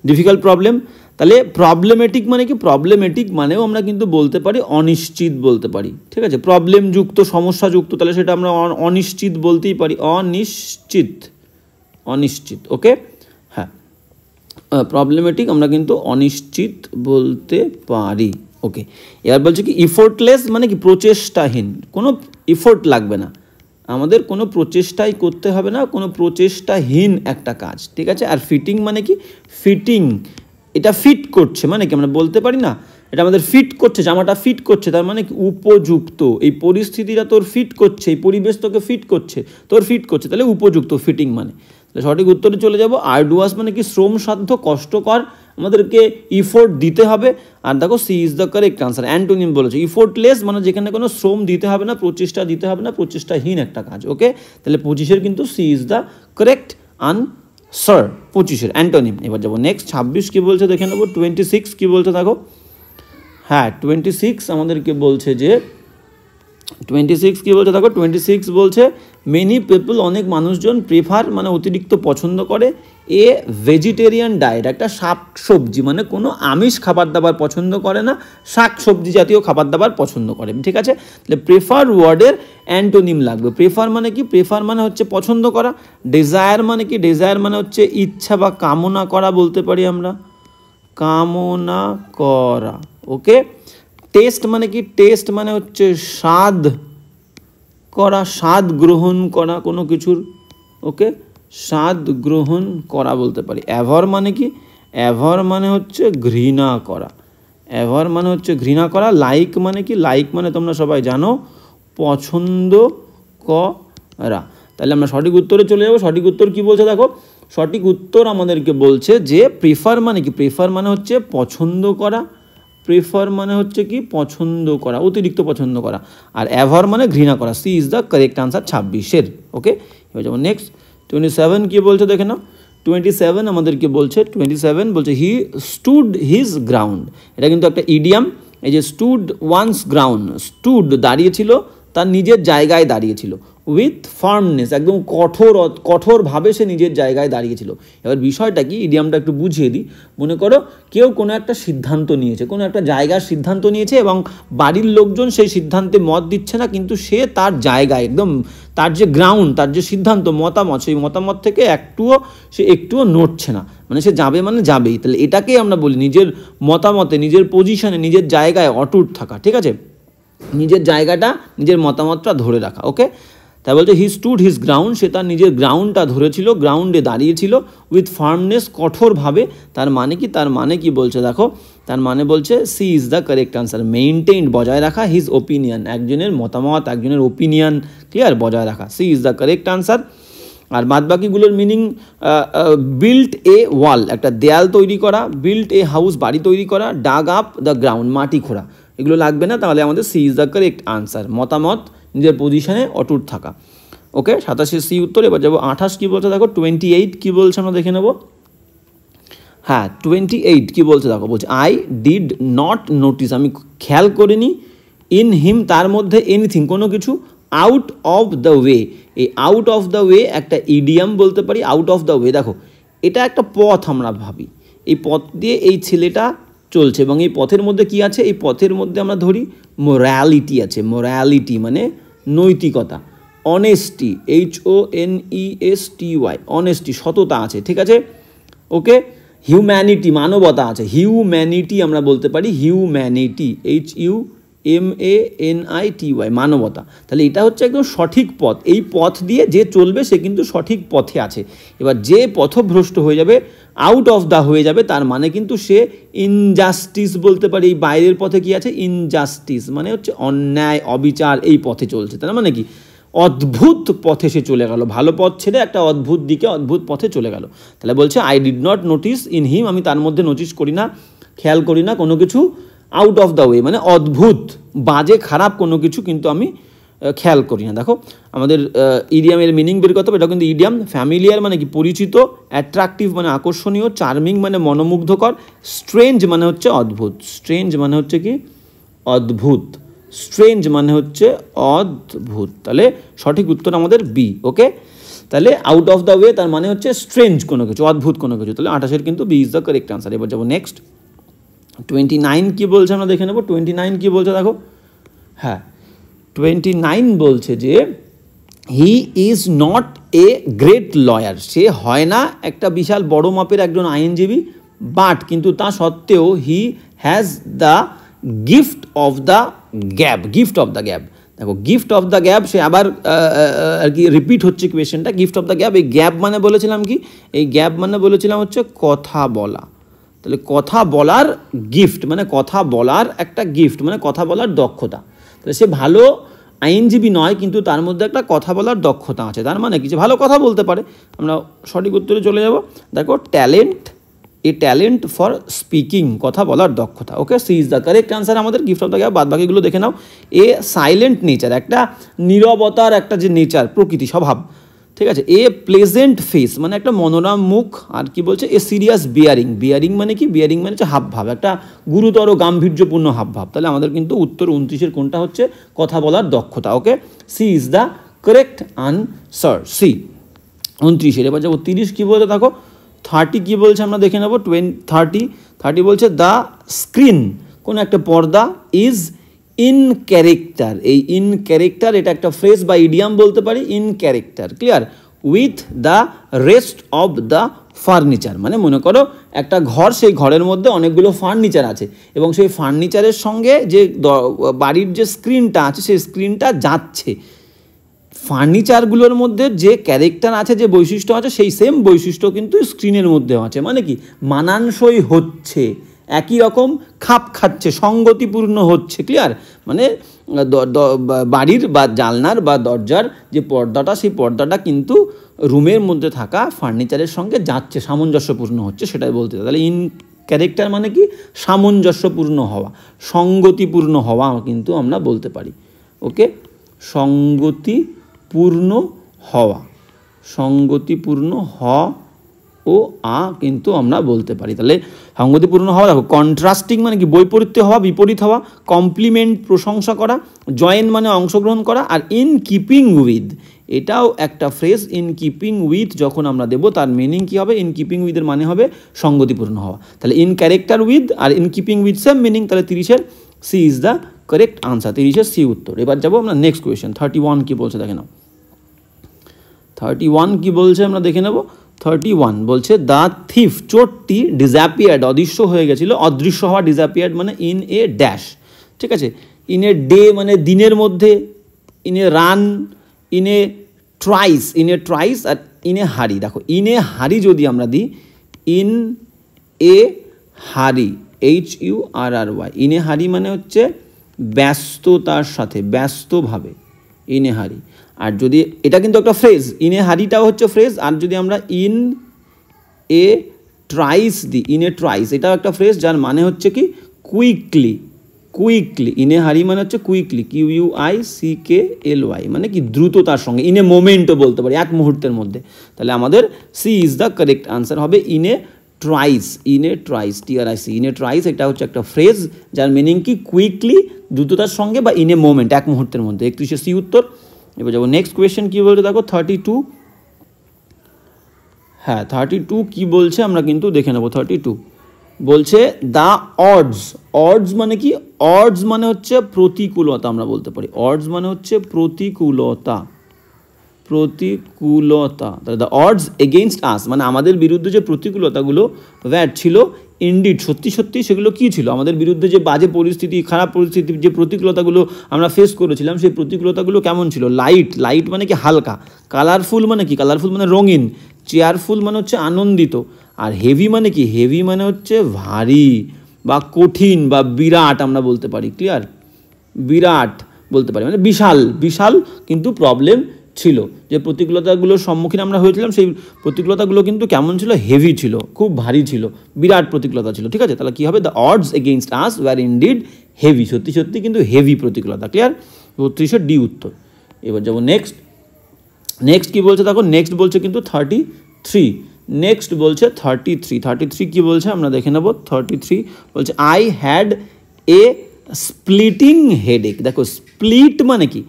Difficult problem. তাহলে প্রবলেমেটিক মানে কি, প্রবলেমেটিক মানেও আমরা কিন্তু বলতে পারি অনিশ্চিত বলতে পারি, ঠিক আছে। প্রবলেমযুক্ত, সমস্যাযুক্ত, তাহলে সেটা আমরা অনিশ্চিত বলতেই পারি, অনিশ্চিত, ওকে। হ্যাঁ প্রবলেমেটিক আমরা কিন্তু অনিশ্চিত বলতে পারি। ওকে, এবার বলছে কি ইফোর্টলেস মানে কি প্রচেষ্টাহীন, কোনো ইফোর্ট লাগবে না, আমাদের কোনো প্রচেষ্টাই করতে হবে না, কোনো প্রচেষ্টাহীন একটা কাজ, ঠিক আছে। আর ফিটিং মানে কি ফিটিং, এটা ফিট করছে মানে কি আমরা বলতে পারি না এটা আমাদের ফিট করছে, জামাটা ফিট করছে, তার মানে কি উপযুক্ত, এই পরিস্থিতিটা তোর ফিট করছে, এই পরিবেশ তোকে ফিট করছে, তোর ফিট করছে, তাহলে উপযুক্ত ফিটিং মানে। তাহলে সঠিক উত্তরে চলে যাব। আর্ডুয়াস মানে কি শ্রমসাধ্য, কষ্টকর, আমাদেরকে ইফোর্ট দিতে হবে। আর দেখো C is the correct answer. Antonym বলেছে ইফোর্টলেস মানে যেখানে কোনো শ্রম দিতে হবে না, প্রচেষ্টা দিতে হবে না, প্রচেষ্টাহীন একটা কাজ। ওকে, তাহলে 25-এর কিন্তু C is the correct answer, 25-এর অ্যান্টোনিম। এবার যাবো নেক্সট 26 কী বলছে দেখে নেবো। 26 কী বলছে দেখো, হ্যাঁ 26 আমাদেরকে বলছে যে 26 কী বলছে দেখো, 26 বলছে মেনি পিপল, অনেক মানুষজন প্রেফার মানে অতিরিক্ত পছন্দ করে এ ভেজিটেরিয়ান ডায়েট, একটা শাক সবজি মানে কোনো আমিষ খাবার দাবার পছন্দ করে না, শাক সবজি জাতীয় খাবার দাবার পছন্দ করে, ঠিক আছে। তাহলে প্রেফার ওয়ার্ডের অ্যান্টোনিম লাগবে। প্রেফার মানে কি, প্রেফার মানে হচ্ছে পছন্দ করা। ডিজায়ার মানে কি, ডিজায়ার মানে হচ্ছে ইচ্ছা বা কামনা করা বলতে পারি আমরা, কামনা করা। ওকে, টেস্ট মানে কি, টেস্ট মানে হচ্ছে স্বাদ করা, স্বাদ গ্রহণ করা কোনো কিছুর। ওকে, স্বাদ গ্রহণ করা বলতে পারি। অ্যাভর মানে কি, অ্যাভর মানে হচ্ছে ঘৃণা করা, অ্যাভর মানে হচ্ছে ঘৃণা করা। লাইক মানে কি, লাইক মানে তোমরা সবাই জানো পছন্দ করা। তাহলে আমরা সঠিক উত্তরে চলে যাবো। সঠিক উত্তর কি বলছে দেখো, সঠিক উত্তর আমাদেরকে বলছে যে প্রেফার মানে কি, প্রেফার মানে হচ্ছে পছন্দ করা, প্রেফার মানে হচ্ছে কি পছন্দ করা, অতিরিক্ত পছন্দ করা। আর অ্যাভর মানে ঘৃণা করা। C is the correct answer 26-এর। ওকে, এবার যাবো নেক্সট 27 কি বলছে দেখে নাও। 27 আমাদেরকে বলছে, 27 বলছে হি স্টুড হিজ গ্রাউন্ড, এটা কিন্তু একটা ইডিয়াম। এই যে স্টুড ওয়ান্স গ্রাউন্ড, স্টুড দাঁড়িয়েছিল, তার নিজের জায়গায় দাঁড়িয়েছিল, উইথ ফার্মনেস একদম কঠোরভাবে সে নিজের জায়গায় দাঁড়িয়েছিল। এবার বিষয়টা কি, ইডিয়ামটা একটু বুঝিয়ে দিই। মনে করো কেউ কোনো একটা সিদ্ধান্ত নিয়েছে, কোনো একটা জায়গার সিদ্ধান্ত নিয়েছে এবং বাড়ির লোকজন সেই সিদ্ধান্তে মত দিচ্ছে না, কিন্তু সে তার জায়গায় একদম তার যে গ্রাউন্ড, তার যে সিদ্ধান্ত মতামত, সেই মতামত থেকে একটুও নড়ছে না, মানে সে যাবে মানে যাবেই। তাহলে এটাকেই আমরা বলি নিজের মতামতে, নিজের পজিশনে, নিজের জায়গায় অটুট থাকা, ঠিক আছে, নিজের জায়গাটা, নিজের মতামতটা ধরে রাখা। ওকে, তাই বলছে হি স্টুড হিজ গ্রাউন্ড, সে তার নিজের গ্রাউন্ডটা ধরেছিল, গ্রাউন্ডে দাঁড়িয়েছিল, উইথ ফার্মনেস কঠোরভাবে। তার মানে কি, তার মানে কি বলছে দেখো, তার মানে বলছে C is the correct answer. Maintain বজায় রাখা, হিজ ওপিনিয়ন একজনের মতামত, একজনের ওপিনিয়ন, ক্লিয়ার, বজায় রাখা। C is the correct answer. আর বাদবাকিগুলোর মিনিং বিল্ট এ ওয়াল, একটা দেয়াল তৈরি করা, বিল্ট এ হাউস বাড়ি তৈরি করা, ডাগ আপ দ্য গ্রাউন্ড মাটি খোঁড়া, এগুলো লাগবে না। তাহলে আমাদের C is the correct answer, মতামত, নিজের পজিশনে অটুট থাকা। ওকে, 27 সি উত্তর। এবার যাবো 28 কী বলছে দেখো। 28 কী বলছে আমরা দেখে নেব। হ্যাঁ 28 কী বলছে দেখো, বলছে আই ডিড নট নোটিস, আমি খেয়াল করিনি, ইন হিম তার মধ্যে, এনিথিং কোনো কিছু, আউট অফ দ্য ওয়ে। এই আউট অফ দ্য ওয়ে একটা ইডিয়াম বলতে পারি। আউট অফ দ্য ওয়ে দেখো, এটা একটা পথ, আমরা ভাবি এই পথ দিয়ে এই ছেলেটা চলছে এবং এই পথের মধ্যে কি আছে, এই পথের মধ্যে আমরা ধরি মোরালিটি আছে। মোরালিটি মানে নৈতিকতা। অনেস্টি, HONESTY, অনেস্টি অনেস্টি আছে, ঠিক আছে। ওকে, হিউম্যানিটি মানবতা আছে। হিউম্যানিটি আমরা বলতে পারি, হিউম্যানিটি HUMANITY মানবতা। তাহলে এটা হচ্ছে একদম সঠিক পথ, এই পথ দিয়ে যে চলবে সে কিন্তু সঠিক পথে আছে। এবার যে পথভ্রষ্ট হয়ে যাবে, আউট অফ দ্য হয়ে যাবে, তার মানে কিন্তু সে ইনজাস্টিস বলতে পারি। এই বাইরের পথে কি আছে, ইনজাস্টিস মানে হচ্ছে অন্যায়, অবিচার, এই পথে চলছে। তার মানে কি অদ্ভুত পথে সে চলে গেল, ভালো পথ ছেড়ে একটা অদ্ভুত দিকে, অদ্ভুত পথে চলে গেল। তাহলে বলছে I did not notice in him, আমি তার মধ্যে নোটিস করি না, খেয়াল করি না কোনো কিছু, আউট অফ দ্য ওয়ে মানে অদ্ভুত, বাজে, খারাপ কোনো কিছু কিন্তু আমি খেয়াল করি না। দেখো আমাদের ইডিয়ামের মিনিং বের করতে হবে। এটা কিন্তু ইডিয়াম। ফ্যামিলিয়ার মানে কি পরিচিত, অ্যাট্রাকটিভ মানে আকর্ষণীয়, চার্মিং মানে মনোমুগ্ধকর, স্ট্রেঞ্জ মানে হচ্ছে অদ্ভুত। স্ট্রেঞ্জ মানে হচ্ছে কি অদ্ভুত, স্ট্রেঞ্জ মানে হচ্ছে অদ্ভুত। তাহলে সঠিক উত্তর আমাদের বি। ওকে, তাহলে আউট অফ দ্য ওয়ে তার মানে হচ্ছে স্ট্রেঞ্জ কোনো কিছু, অদ্ভুত কোনো কিছু। তাহলে 28-এর কিন্তু B is the correct answer. এবার যাবো নেক্সট 29 কী বলছে আমরা দেখে নেব। 29 কী বলছে দেখো। হ্যাঁ 29 বলছে যে he is not a great lawyer, সে হয় না একটা বিশাল বড় মাপের একজন আইনজীবী, বাট কিন্তু তা সত্ত্বেও he has the gift of the gab. Gift of the gab, দেখো গিফট অফ দ্য গ্যাব, সে আবার আর কি রিপিট হচ্ছে কোয়েশ্চেনটা। গিফট অফ দ্য গ্যাব, এই গ্যাব মানে বলেছিলাম কি, এই গ্যাব মানে বলেছিলাম হচ্ছে কথা বলা। তাহলে কথা বলার গিফট মানে কথা বলার একটা গিফট মানে কথা বলার দক্ষতা। তাহলে সে ভালো আইনজীবী নয় কিন্তু তার মধ্যে একটা কথা বলার দক্ষতা আছে, তার মানে কি যে ভালো কথা বলতে পারে। আমরা সঠিক উত্তরে চলে যাব। দেখো talent, a talent for speaking, কথা বলার দক্ষতা। Okay, C is the correct answer আমাদের গিফট অফ দ্য গ্যাব। বাদ বাকিগুলো দেখে নাও। এ সাইলেন্ট নেচার, একটা নীরবতার একটা যে নেচার, প্রকৃতি, স্বভাব, ঠিক আছে। এ প্লেজেন্ট ফেস মানে একটা মনোরম মুখ। আর কি বলছে, এ সিরিয়াস বিয়ারিং, বিয়ারিং মানে কি, বিয়ারিং মানে হচ্ছে হাবভাব, একটা গুরুতর গাম্ভীর্যপূর্ণ হাবভাব। তাহলে আমাদের কিন্তু উত্তর 29-এর কোনটা হচ্ছে, কথা বলার দক্ষতা। Okay, C is the correct answer, C. 29-এর এবার যাবো 30। কী বলতে থাকো 30 কী বলছে আমরা দেখে নেবো। 30 বলছে দ্য স্ক্রিন, কোনো একটা পর্দা, ইজ ইন ক্যারেক্টার। এই ইন ক্যারেক্টার এটা একটা ফ্রেজ বা ইডিয়াম বলতে পারি, in character, clear, with the rest of the furniture. মানে মনে করো একটা ঘর, সেই ঘরের মধ্যে অনেকগুলো ফার্নিচার আছে এবং সেই ফার্নিচারের সঙ্গে যে বাড়ির যে স্ক্রিনটা আছে সেই স্ক্রিনটা যাচ্ছে। ফার্নিচারগুলোর মধ্যে যে ক্যারেক্টার আছে, যে বৈশিষ্ট্য আছে, সেই সেম বৈশিষ্ট্য কিন্তু স্ক্রিনের মধ্যেও আছে। মানে কি, মানানসই হচ্ছে, একই রকম খাপ খাচ্ছে, সঙ্গতিপূর্ণ হচ্ছে, ক্লিয়ার। মানে বাড়ির বা জানলার বা দরজার যে পর্দাটা, সেই পর্দাটা কিন্তু রুমের মধ্যে থাকা ফার্নিচারের সঙ্গে যাচ্ছে, সামঞ্জস্যপূর্ণ হচ্ছে, সেটাই বলতে। তাহলে ইন ক্যারেক্টার মানে কি, সামঞ্জস্যপূর্ণ হওয়া, সঙ্গতিপূর্ণ হওয়া কিন্তু আমরা বলতে পারি। ওকে, সঙ্গতিপূর্ণ হওয়া, সঙ্গতিপূর্ণ ও কিন্তু আমরা বলতে পারি। তাহলে সঙ্গতিপূর্ণ হওয়া, দেখো কন্ট্রাস্টিং মানে কি, বৈপরীত্য হওয়া, বিপরীত হওয়া, কমপ্লিমেন্ট প্রশংসা করা, জয়েন মানে অংশগ্রহণ করা, আর ইন কিপিং উইথ এটাও একটা ফ্রেজ। ইন কিপিং উইথ যখন আমরা দেবো তার মিনিং কী হবে, ইন কিপিং উইথের মানে হবে সঙ্গতিপূর্ণ হওয়া। তাহলে ইন ক্যারেক্টার উইথ আর in keeping with same meaning. তাহলে 30-এর C is the correct answer, 30-এর সি উত্তর। এবার যাবো আমরা নেক্সট কোয়েশ্চেন। 31 কী বলছে দেখে নাও। 31 কী বলছে আমরা দেখে নেব। 31 বলছে দ্য থিফ, চোরটি, ডিসঅ্যাপিয়ার্ড, অদৃশ্য হয়ে গেছিলো। অদৃশ্য হওয়া, ডিসঅ্যাপিয়ার্ড মানে ইন এ ড্যাশ, ঠিক আছে। ইন এ ডে মানে দিনের মধ্যে, in a run, in a trice, আর ইন এ হারি। দেখো ইন এ হারি যদি আমরা দিই, ইন এ হারি, HURRY, ইন এ হারি মানে হচ্ছে ব্যস্ততার সাথে, ব্যস্তভাবে, ইন এ হারি। আর যদি এটা কিন্তু একটা ফ্রেজ, ইন এ হারিটাও হচ্ছে ফ্রেজ। আর যদি আমরা ইন এ ট্রাইস দিই, ইন এ ট্রাইস এটাও একটা ফ্রেজ যার মানে হচ্ছে কি কুইকলি, ইন এ হারি মানে হচ্ছে কুইকলি, QUICKLY মানে কি দ্রুততার সঙ্গে। ইন এ মোমেন্টও বলতে পারি, এক মুহূর্তের মধ্যে। তাহলে আমাদের C is the correct answer হবে in a trice, TRIC, in a trice এটা হচ্ছে একটা ফ্রেজ যার মিনিং কি কুইকলি, দ্রুততার সঙ্গে, বা ইন এ মোমেন্ট, এক মুহূর্তের মধ্যে। 31-এ সি উত্তর। এবার যাবো নেক্সট কোয়েশ্চেন। কী বলছে দেখো 32। হ্যাঁ 32 কী বলছে আমরা কিন্তু দেখে নেবো। 32 বলছে দ্য অডস মানে কি, অডস মানে হচ্ছে প্রতিকূলতা, আমরা বলতে পারি অডস মানে হচ্ছে প্রতিকূলতা। তাহলে দ্য অডস এগেইনস্ট আস মানে আমাদের বিরুদ্ধে যে প্রতিকূলতাগুলো দ্যাট ছিল, ইনডিড সত্যি সেগুলো কী ছিল, আমাদের বিরুদ্ধে যে বাজে পরিস্থিতি, খারাপ পরিস্থিতি, যে প্রতিকূলতাগুলো আমরা ফেস করেছিলাম, সেই প্রতিকূলতাগুলো কেমন ছিল। লাইট মানে কি হালকা, কালারফুল মানে কি, কালারফুল মানে রঙিন, চেয়ারফুল মানে হচ্ছে আনন্দিত, আর হেভি মানে কি, হেভি মানে হচ্ছে ভারী বা কঠিন বা বিরাট আমরা বলতে পারি, ক্লিয়ার, বিরাট বলতে পারি মানে বিশাল কিন্তু প্রবলেম ছিল। যে প্রতিকূলতাগুলোর সম্মুখীন আমরা হয়েছিলাম সেই প্রতিকূলতাগুলো কিন্তু কেমন ছিল, হেভি ছিল, খুব ভারী ছিল, বিরাট প্রতিকূলতা ছিল, ঠিক আছে। তাহলে কী হবে, the odds against us were indeed heavy, সত্যি কিন্তু হেভি প্রতিকূলতা, ক্লিয়ার। 32-এর ডি উত্তর। এবার যাবো নেক্সট কী বলছে দেখো, নেক্সট বলছে কিন্তু 33, নেক্সট বলছে 33 কী বলছে আমরা দেখে নেব। 33 বলছে I had a splitting headache. দেখো স্প্লিট মানে কি,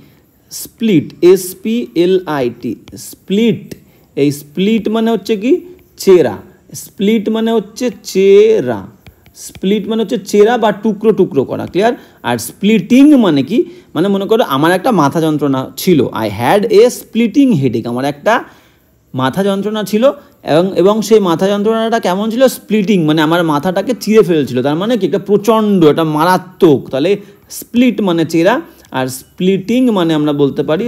স্প্লিট, SPLIT, স্প্লিট, এই স্প্লিট মানে হচ্ছে কি চেরা, স্প্লিট মানে হচ্ছে চেরা বা টুকরো করা, ক্লিয়ার। আর স্প্লিটিং মানে কি, মানে মনে করো আমার একটা মাথা যন্ত্রণা ছিল, I had a splitting headache, আমার একটা মাথা যন্ত্রণা ছিল এবং সেই মাথা যন্ত্রণাটা কেমন ছিল, স্প্লিটিং, মানে আমার মাথাটাকে চিরে ফেলছিল। তার মানে কি, একটা প্রচণ্ড, একটা মারাত্মক। তাহলে স্প্লিট মানে চেরা, আর স্প্লিটিং মানে আমরা বলতে পারি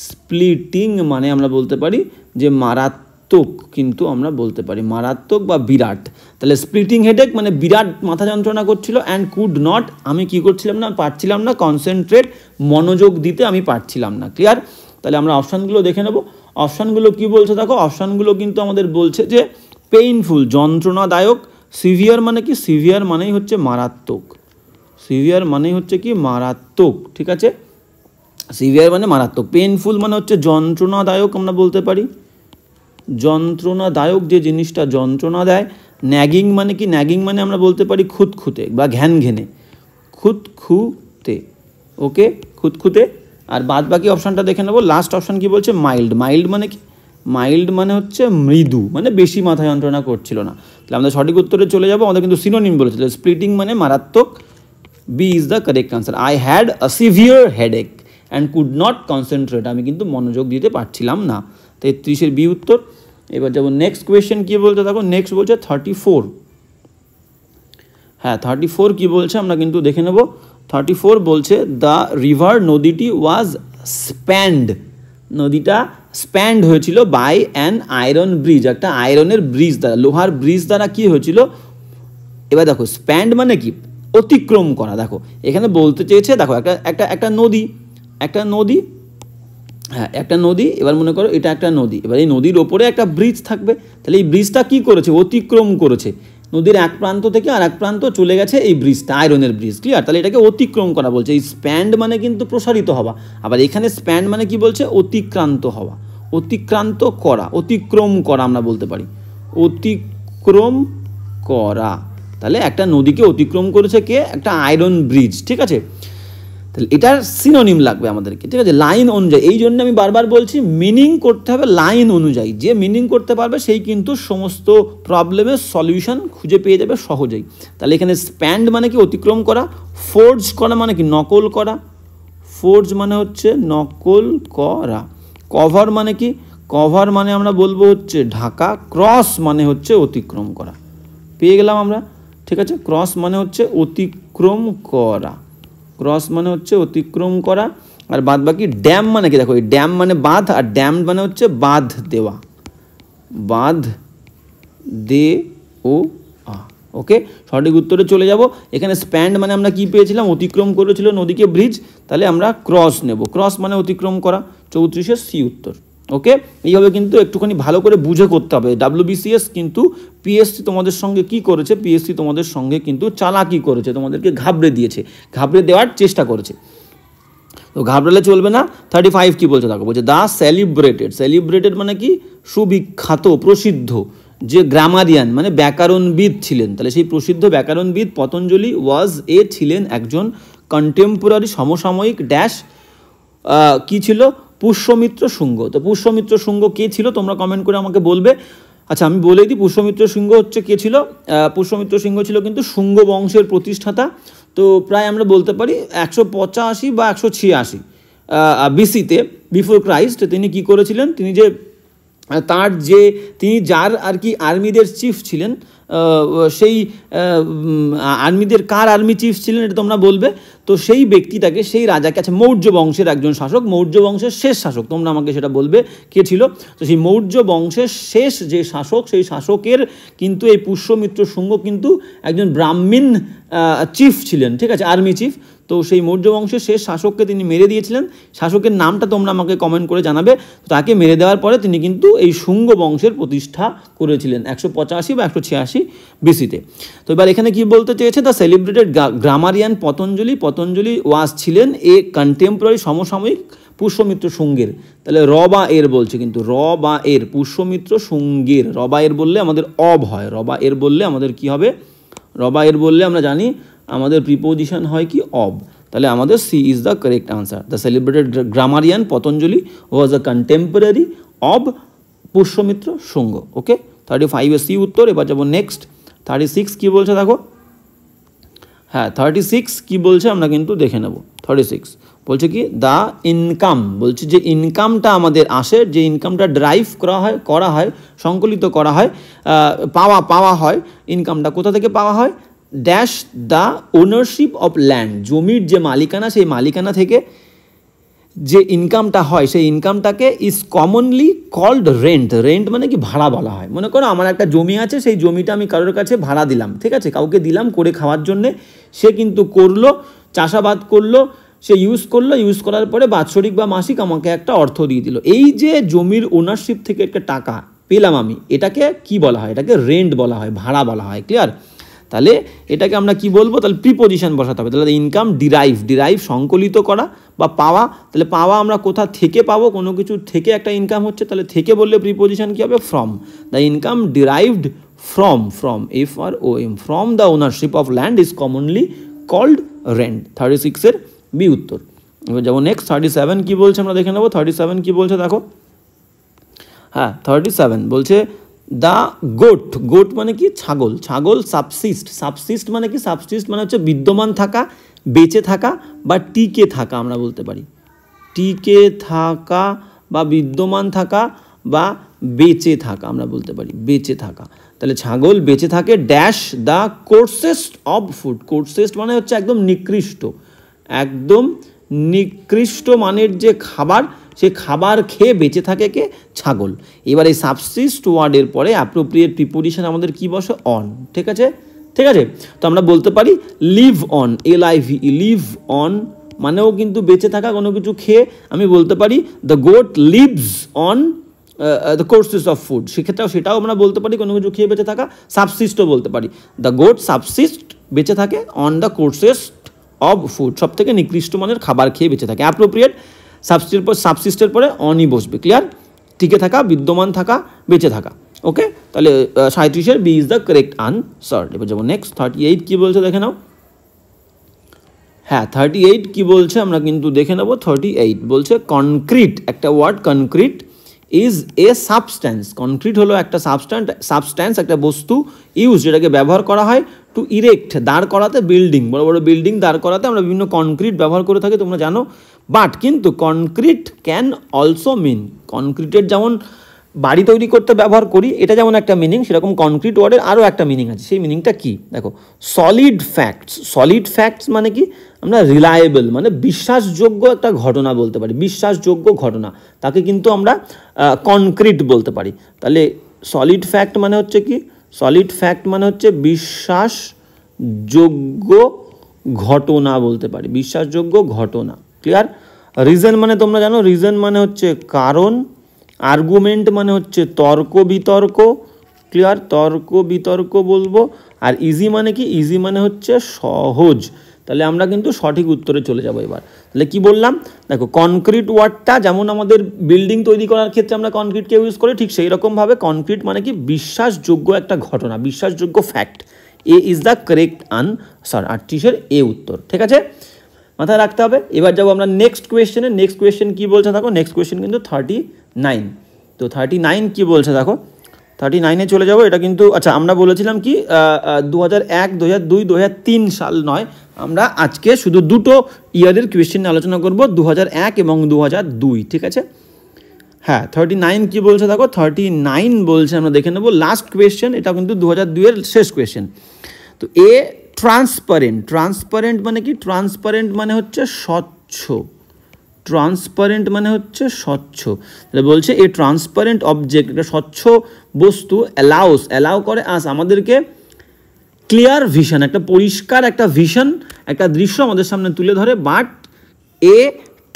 স্প্লিটিং মানে আমরা বলতে পারি যে মারাত্মক, কিন্তু আমরা বলতে পারি মারাত্মক বা বিরাট। তাহলে স্প্লিটিং হেডেক মানে বিরাট মাথা যন্ত্রণা করছিল। অ্যান্ড কুড নট, আমি কি করছিলাম না, পারছিলাম না কনসেন্ট্রেট, মনোযোগ দিতে আমি পারছিলাম না। ক্লিয়ার? তাহলে আমরা অপশানগুলো দেখে নেব। অপশানগুলো কি বলছে দেখো, অপশানগুলো কিন্তু আমাদের বলছে যে পেইনফুল, যন্ত্রণাদায়ক। সিভিয়ার মানে কি, সিভিয়ার মানেই হচ্ছে মারাত্মক, সিভিয়ার মানেই হচ্ছে কি মারাত্মক, ঠিক আছে? সিভিয়ার মানে মারাত্মক। পেইনফুল মানে হচ্ছে যন্ত্রণাদায়ক, আমরা বলতে পারি যন্ত্রণাদায়ক, যে জিনিসটা যন্ত্রণা দেয়। ন্যাগিং মানে কি, ন্যাগিং মানে আমরা বলতে পারি খুঁতখুঁতে বা ঘ্যানঘেনে, খুঁতখুঁতে, ওকে, খুঁতখুঁতে। আর বাদ বাকি অপশানটা দেখে নেবো। লাস্ট অপশান কি বলছে, মাইল্ড। মাইল্ড মানে কি, মাইল্ড মানে হচ্ছে মৃদু, মানে বেশি মাথা যন্ত্রণা করছিল না। তাহলে আমরা সঠিক উত্তরে চলে যাবো। আমাদের কিন্তু সিনোনিম বলেছিল, স্প্লিটিং মানে মারাত্মক। B is the correct answer. I had a severe headache and could not concentrate, আমি কিন্তু মনোযোগ দিতে পারছিলাম না। 33-এর বি উত্তর। এবার যাবো নেক্সট কোয়েশ্চেন কী বলতে থাকো। নেক্সট বলছে 34। হ্যাঁ, 34 কী বলছে আমরা কিন্তু দেখে নেব। 34 বলছে দ্য রিভার, নদীটি ওয়াজ স্প্যান্ড, নদীটা স্প্যান্ড হয়েছিল বাই অ্যান আয়রন ব্রিজ, একটা আয়রনের ব্রিজ দ্বারা, লোহার ব্রিজ দ্বারা কি হয়েছিল। এবার দেখো স্প্যান্ড মানে কি, অতিক্রম করা। দেখো এখানে বলতে চেয়েছে, দেখো একটা নদী, হ্যাঁ একটা নদী। এবার মনে করো এটা একটা নদী, এবার এই নদীর ওপরে একটা ব্রিজ থাকবে। তাহলে এই ব্রিজটা কি করেছে, অতিক্রম করেছে। নদীর এক প্রান্ত থেকে আর এক প্রান্ত চলে গেছে এই ব্রিজটা, আয়রনের ব্রিজ। ক্লিয়ার? তাহলে এটাকে অতিক্রম করা বলছে। এই স্প্যান্ড মানে কিন্তু প্রসারিত হওয়া, আবার এখানে স্প্যান্ড মানে কি বলছে, অতিক্রান্ত হওয়া, অতিক্রান্ত করা, অতিক্রম করা আমরা বলতে পারি, অতিক্রম করা। তাহলে একটা নদীকে অতিক্রম করেছে কে, একটা আয়রন ব্রিজ, ঠিক আছে? তাহলে এটার সিনোনিম লাগবে আমাদেরকে, ঠিক আছে, লাইন অনুযায়ী। এই জন্য আমি বারবার বলছি মিনিং করতে হবে লাইন অনুযায়ী। যে মিনিং করতে পারবে সেই কিন্তু সমস্ত প্রবলেমের সলিউশন খুঁজে পেয়ে যাবে সহজেই। তাহলে এখানে স্প্যান্ড মানে কি, অতিক্রম করা। ফোর্জ করা মানে কি, নকল করা, ফোর্জ মানে হচ্ছে নকল করা। কভার মানে কি, কভার মানে আমরা বলবো হচ্ছে ঢাকা। ক্রস মানে হচ্ছে অতিক্রম করা। পেয়ে গেলাম আমরা, ঠিক আছে? ক্রস মানে হচ্ছে অতিক্রম করা, ক্রস মানে হচ্ছে অতিক্রম করা। আর বাদ বাকি ড্যাম মানে কি, দেখো এই ড্যাম মানে বাঁধ, আর ড্যাম মানে হচ্ছে বাঁধ দেওয়া, বাঁধ দে ও আ। ওকে, সঠিক উত্তরে চলে যাব। এখানে স্প্যান্ড মানে আমরা কি পেয়েছিলাম, অতিক্রম করেছিল নদীকে ব্রিজ, তাহলে আমরা ক্রস নেব। ক্রস মানে অতিক্রম করা। 34-এর সি উত্তর। ওকে, এইভাবে কিন্তু একটুখানি ভালো করে বুঝে করতে হবে। WBCS কিন্তু পিএসসি তোমাদের সঙ্গে কি করেছে, পিএসসি তোমাদের সঙ্গে কিন্তু চালাকি করেছে, তোমাদেরকে ঘাবড়ে দিয়েছে, ঘাবড়ে দেওয়ার চেষ্টা করেছে। তো ঘাবড়ালে চলবে না। 35 কি বলছে দেখো, বলছে দ্য সেলিব্রেটেড মানে কি, সুবিখ্যাত, প্রসিদ্ধ, যে গ্রামারিয়ান মানে ব্যাকরণবিদ ছিলেন। তাহলে সেই প্রসিদ্ধ ব্যাকরণবিদ পতঞ্জলি ছিলেন একজন কন্টেম্পোরারি, সমসাময়িক ড্যাশ কি ছিল, পুষ্যমিত্র শুঙ্গ। তো পুষ্যমিত্র শুঙ্গ কে ছিল তোমরা কমেন্ট করে আমাকে বলবে। আচ্ছা আমি বলে দিই, পুষ্যমিত্র সিংহ হচ্ছে কে ছিল। পুষ্যমিত্র সিংহ ছিল কিন্তু শুঙ্গ বংশের প্রতিষ্ঠাতা। তো প্রায় আমরা বলতে পারি 185 বা 186 বিসিতে, বিফোর ক্রাইস্ট, তিনি কি করেছিলেন, তিনি যার আর কি আর্মিদের চিফ ছিলেন, সেই আর্মিদের কার আর্মি চিফ ছিলেন এটা তোমরা বলবে। তো সেই ব্যক্তিটাকে, সেই রাজাকে, আচ্ছা মৌর্য বংশের একজন শাসক, মৌর্য বংশের শেষ শাসক, তোমরা আমাকে সেটা বলবে কে ছিল। তো সেই মৌর্য বংশের শেষ যে শাসক, সেই শাসকের কিন্তু এই পুষ্যমিত্র শুঙ্গ কিন্তু একজন ব্রাহ্মণ চিফ ছিলেন, ঠিক আছে, আর্মি চিফ। তো সেই মৌর্য বংশের শেষ শাসককে তিনি মেরে দিয়েছিলেন। শাসকের নামটা তোমরা আমাকে কমেন্ট করে জানাবে। তাকে মেরে দেওয়ার পরে তিনি কিন্তু এই শুঙ্গ বংশের প্রতিষ্ঠা করেছিলেন 185 বা 186 বিসিতে। তো এবার এখানে কি বলতে চেয়েছে, দ্য সেলিব্রেটেড গ্রামারিয়ান পতঞ্জলি ছিলেন এ কন্টেম্পোরারি, সমসাময়িক পুষ্যমিত্র শুঙ্গের। তাহলে র বা এর বলছে, কিন্তু র বা এর, পুষ্যমিত্র শুঙ্গের। র বা এর বললে আমাদের অব হয়, র বা এর বললে আমাদের কি হবে, র বা এর বললে আমরা জানি আমাদের প্রিপোজিশন হয় কি অব। তাহলে আমাদের C is the correct answer. The celebrated grammarian Patanjali was a contemporary of Pushyamitra Shunga. Okay, 35 C উত্তর। এবার যাবো নেক্সট 36 কি বলছে দেখো। হ্যাঁ 36 কি বলছে আমরা কিন্তু দেখে নেব। 36 বলছে কি দ্য ইনকাম, বলছে যে ইনকামটা আমাদের আসে, যে ইনকামটা ড্রাইভ করা হয় সংকলিত করা হয়, পাওয়া হয়, ইনকামটা কোথা থেকে পাওয়া হয়, dash the ownership of land, জমির যে মালিকানা সেই মালিকানা থেকে যে ইনকামটা হয় সেই ইনকামটাকে is commonly called rent. Rent মানে কি ভাড়া বলা হয়। মনে করো আমার একটা জমি আছে, সেই জমিটা আমি কারোর কাছে ভাড়া দিলাম, ঠিক আছে, কাউকে দিলাম করে খাওয়ার জন্যে, সে কিন্তু করলো, চাষাবাদ করলো, সে ইউজ করার পরে বাৎসরিক বা মাসিক আমাকে একটা অর্থ দিয়ে দিল। এই যে জমির ওনারশিপ থেকে একটা টাকা পেলাম আমি, এটাকে কি বলা হয়, এটাকে রেন্ট বলা হয়, ভাড়া বলা হয়। ক্লিয়ার? তাহলে এটাকে আমরা কি বলবো, তাহলে প্রিপোজিশন বসাতে হবে। তাহলে ইনকাম ডিরাইভ সংকলিত করা বা পাওয়া, তাহলে পাওয়া আমরা কোথা থেকে পাবো, কোনো কিছু থেকে একটা ইনকাম হচ্ছে, তাহলে থেকে বললে প্রিপোজিশন কি হবে, from. The income derived from FROM from the ownership of land is commonly called rent. 36 এর বি উত্তর। এবার যাবো নেক্সট 37 কি বলছে আমরা দেখে নেবো। 37 কি বলছে দেখো। হ্যাঁ 37 বলছে দ্য গোট মানে কি, ছাগল সাবসিস্ট মানে কি, সাবসিস্ট মানে হচ্ছে বিদ্যমান থাকা, বেঁচে থাকা বা টিকে থাকা আমরা বলতে পারি, টিকে থাকা বা বিদ্যমান থাকা বা বেঁচে থাকা আমরা বলতে পারি, বেঁচে থাকা। তাহলে ছাগল বেঁচে থাকে ড্যাশ দ্য কোর্সেস্ট অফ ফুড, কোর্সেস্ট মানে হচ্ছে একদম নিকৃষ্ট মানের যে খাবার, সে খাবার খেয়ে বেঁচে থাকে কে, ছাগল। এবার এই সাবসিস্ট ওয়ার্ডের পরে অ্যাপ্রোপ্রিয়েট প্রিপোজিশন আমাদের কি বসে, অন। ঠিক আছে, তো আমরা বলতে পারি লিভ অন, লিভ অন মানেও কিন্তু বেঁচে থাকা কোনো কিছু খেয়ে। আমি বলতে পারি the goat leaves on the courses of food, সেটাও আমরা বলতে পারি কোনো কিছু খেয়ে বেঁচে থাকা। সাবসিস্টও বলতে পারি, দ্য গোট সাবসিস্ট বেঁচে থাকে on the courses of food, সব থেকে নিকৃষ্ট মানের খাবার খেয়ে বেঁচে থাকে। অ্যাপ্রোপ্রিয়েট সাবসিস্টের পরে অনই বসবে। ক্লিয়ার? টিকে থাকা, বিদ্যমান থাকা, বেঁচে থাকা। ওকে, তাহলে 37 B is the correct answer. এবার যাবো নেক্সট 38 কি বলছে দেখে নাও। হ্যাঁ 38 কি বলছে আমরা কিন্তু দেখে নেব। 38 বলছে কনক্রিট, একটা word concrete is a substance. Concrete হলো একটা সাবস্ট্যান্স, একটা বস্তু ইউজ যেটাকে ব্যবহার করা হয় টু ইরেক্ট, দাঁড় করাতে, বিল্ডিং, বড় বড় বিল্ডিং দাঁড় করাতে আমরা বিভিন্ন কনক্রিট ব্যবহার করে থাকি, তোমরা জানো। বাট কিন্তু কনক্রিট ক্যান অলসো মিন, কনক্রিটের যেমন বাড়ি তৈরি করতে ব্যবহার করি, এটা যেমন একটা মিনিং, সেরকম কনক্রিট ওয়ার্ডের আরও একটা মিনিং আছে। সেই মিনিংটা কি দেখো, সলিড ফ্যাক্টস মানে কি, আমরা রিলায়েবল মানে বিশ্বাসযোগ্য একটা ঘটনা বলতে পারি, বিশ্বাসযোগ্য ঘটনা, তাকে কিন্তু আমরা কনক্রিট বলতে পারি। তাহলে সলিড ফ্যাক্ট মানে হচ্ছে কি, সলিড ফ্যাক্ট মানে হচ্ছে বিশ্বাসযোগ্য ঘটনা বলতে পারি, বিশ্বাসযোগ্য ঘটনা। ক্লিয়ার? রিজন মানে তোমরা জানো, রিজন মানে হচ্ছে কারণ, আর্গুমেন্ট মানে হচ্ছে তর্ক বিতর্ক। ক্লিয়ার? তর্ক বিতর্ক বলবো। আর ইজি মানে কি, ইজি মানে হচ্ছে সহজ। তাহলে আমরা কিন্তু সঠিক উত্তরে চলে যাবো এবার। তাহলে কি বললাম দেখো, কনক্রিট ওয়ার্ডটা যেমন আমাদের বিল্ডিং তৈরি করার ক্ষেত্রে আমরা কনক্রিটকে ইউজ করি, ঠিক সেই রকমভাবে কনক্রিট মানে কি বিশ্বাসযোগ্য একটা ঘটনা, বিশ্বাসযোগ্য fact. A is the correct answer, 38 এ উত্তর। ঠিক আছে, মাথায় রাখতে হবে। এবার যাবো আমরা নেক্সট কোয়েশ্চেনে। নেক্সট কোয়েশ্চেন কি বলছে দেখো, নেক্সট কোয়েশ্চেন কিন্তু 39। তো 39 কি বলছে দেখো, 39-এ চলে যাবো। এটা কিন্তু আচ্ছা আমরা বলেছিলাম কি 2001, 2002, 2003 সাল নয়, আমরা আজকে শুধু দুটো ইয়ারের কোয়েশ্চেন আলোচনা করব, 2001 এবং 2002। ঠিক আছে, হ্যাঁ 39 কি বলছে দেখো। 39 বলছে আমরা দেখে নেবো লাস্ট কোয়েশ্চেন, এটা কিন্তু 2002 এর শেষ কোয়েশ্চেন। তো ট্রান্সপারেন্ট মানে কি, ট্রান্সপারেন্ট মানে হচ্ছে স্বচ্ছ, ট্রান্সপারেন্ট মানে হচ্ছে স্বচ্ছ। তাহলে বলছে এ ট্রান্সপারেন্ট অবজেক্ট, একটা স্বচ্ছ বস্তু অ্যালাউ করে আমাদেরকে ক্লিয়ার ভিশন, একটা পরিষ্কার একটা ভিশন, একটা দৃশ্য আমাদের সামনে তুলে ধরে। বাট এ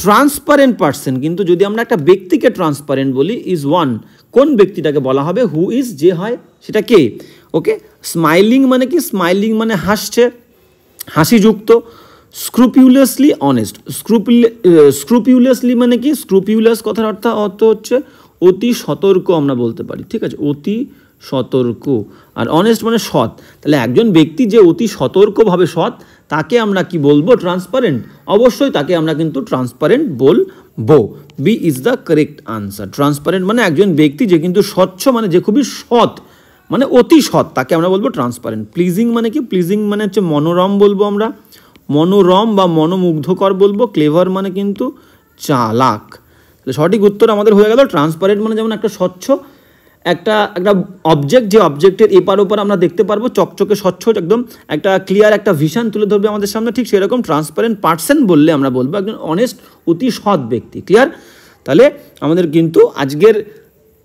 ট্রান্সপারেন্ট পার্সন, কিন্তু যদি আমরা একটা ব্যক্তিকে ট্রান্সপারেন্ট বলি, ইজ ওয়ান, কোন ব্যক্তিটাকে বলা হবে, হু ইজ, যে হয়, সেটা কে। ওকে, স্মাইলিং মানে কি, স্মাইলিং মানে হাসছে, হাসিযুক্ত। স্ক্রুপিউলাসলি অনেস্ট, স্ক্রুপিউলাসলি মানে কি, স্ক্রুপিউলাস কথার অর্থ হচ্ছে অতি সতর্ক আমরা বলতে পারি। ঠিক আছে, অতি সতর্ক। আর অনেস্ট মানে সৎ। তাহলে একজন ব্যক্তি যে অতি সতর্কভাবে সৎ, তাকে আমরা কি বলবো, ট্রান্সপারেন্ট। অবশ্যই তাকে আমরা কিন্তু ট্রান্সপারেন্ট বলবো। B is the correct answer. Transparent মানে একজন ব্যক্তি যে কিন্তু স্বচ্ছ, মানে যে খুবই সৎ, মানে অতি সৎ, তাকে আমরা বলবো ট্রান্সপারেন্ট। প্লিজিং মানে কি? প্লিজিং মানে হচ্ছে মনোরম বলবো আমরা, মনোরম বা মনোমুগ্ধকর বলবো। ক্লেভার মানে কিন্তু চালাক। সঠিক উত্তর আমাদের হয়ে গেল ট্রান্সপারেন্ট মানে যেমন একটা স্বচ্ছ একটা অবজেক্ট, যে অবজেক্টের এপার ওপার আমরা দেখতে পারবো, চকচকে স্বচ্ছ একদম একটা ক্লিয়ার একটা ভিশন তুলে ধরবে আমাদের সামনে, ঠিক সেরকম ট্রান্সপারেন্ট পার্সন বললে আমরা বলবো একজন অনেস্ট, অতি সৎ ব্যক্তি। ক্লিয়ার? তাহলে আমাদের কিন্তু আজকের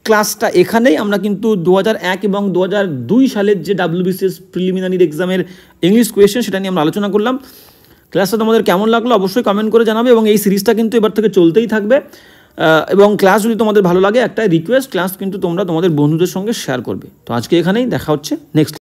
ক্লাসটা এখানেই। আমরা কিন্তু 2001 এবং 2002 সালের যে WBCS প্রিলিমিনারি এক্সামের ইংলিশ কোয়েশ্চেন সেটা নিয়ে আমরা আলোচনা করলাম। ক্লাসটা তোমাদের কেমন লাগলো অবশ্যই কমেন্ট করে জানাবে, এবং এই সিরিজটা কিন্তু এবার থেকে চলতেই থাকবে। এবং ক্লাস যদি তোমাদের ভালো লাগে, একটা রিকোয়েস্ট, ক্লাস কিন্তু তোমরা তোমাদের বন্ধুদের সঙ্গে শেয়ার করবে। তো আজকে এখানেই, দেখা হচ্ছে নেক্সট